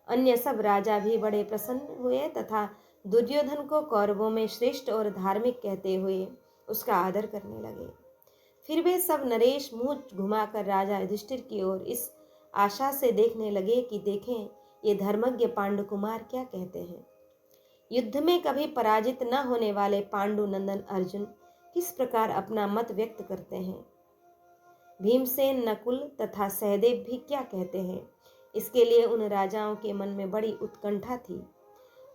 अन्य सब राजा भी बड़े प्रसन्न हुए तथा दुर्योधन को कौरवों में श्रेष्ठ और धार्मिक कहते हुए उसका आदर करने लगे। फिर वे सब नरेश मुंह घुमाकर राजा युधिष्ठिर की ओर इस आशा से देखने लगे कि देखें ये धर्मज्ञ पांडु कुमार क्या कहते हैं। युद्ध में कभी पराजित न होने वाले पांडु नंदन अर्जुन किस प्रकार अपना मत व्यक्त करते हैं। भीमसेन, नकुल तथा सहदेव भी क्या कहते हैं। इसके लिए उन राजाओं के मन में बड़ी उत्कंठा थी।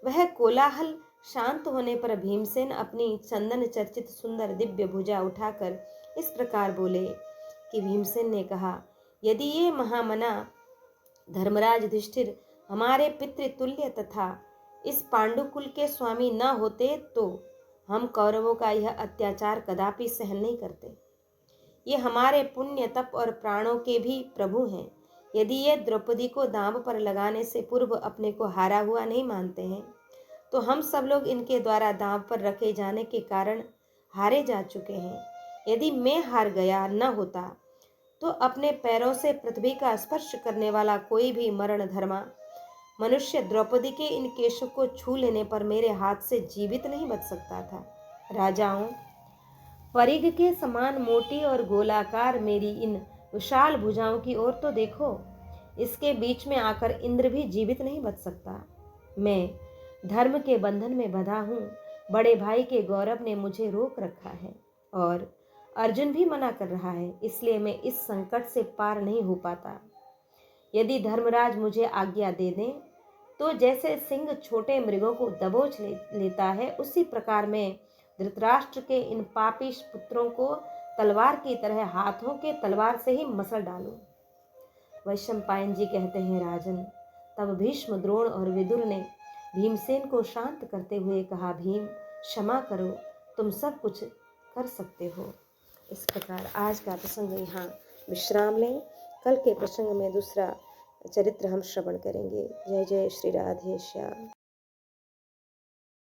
वह कोलाहल शांत होने पर भीमसेन अपनी चंदन चर्चित सुंदर दिव्य भुजा उठाकर इस प्रकार बोले कि भीमसेन ने कहा, यदि ये महामना धर्मराज युधिष्ठिर हमारे पितृतुल्य तथा इस पांडुकुल के स्वामी न होते तो हम कौरवों का यह अत्याचार कदापि सहन नहीं करते। ये हमारे पुण्य तप और प्राणों के भी प्रभु हैं। यदि ये द्रौपदी को दांव पर लगाने से पूर्व अपने को हारा हुआ नहीं मानते हैं, तो हम सब लोग इनके द्वारा दांव पर रखे जाने के कारण हारे जा चुके हैं। यदि मैं हार गया न होता, तो अपने पैरों से पृथ्वी का स्पर्श करने वाला कोई भी मरण धर्मा मनुष्य द्रौपदी के इन केशों को छू लेने पर मेरे हाथ से जीवित नहीं बच सकता था। राजाओं, परिघ के समान मोटी और गोलाकार मेरी इन विशाल भुजाओं की ओर तो देखो। इसके बीच में आकर इंद्र भी जीवित नहीं बच सकता। मैं धर्म के बंधन में बंधा हूँ। बड़े भाई के गौरव ने मुझे रोक रखा है और अर्जुन भी मना कर रहा है, इसलिए मैं इस संकट से पार नहीं हो पाता। यदि धर्मराज मुझे आज्ञा दे दें, तो जैसे सिंह छोटे मृगों को दबोच लेता है, उसी प्रकार मैं धृतराष्ट्र के इन पापी पुत्रों को तलवार की तरह हाथों के तलवार से ही मसल डालूं। वैशंपायन जी कहते हैं, राजन, तब भीष्म, द्रोण और विदुर ने भीमसेन को शांत करते हुए कहा, भीम, क्षमा करो, तुम सब कुछ कर सकते हो। इस प्रकार आज का प्रसंग यहाँ विश्राम लें। कल के प्रसंग में दूसरा चरित्र हम श्रवण करेंगे। जय जय श्री राधे श्याम।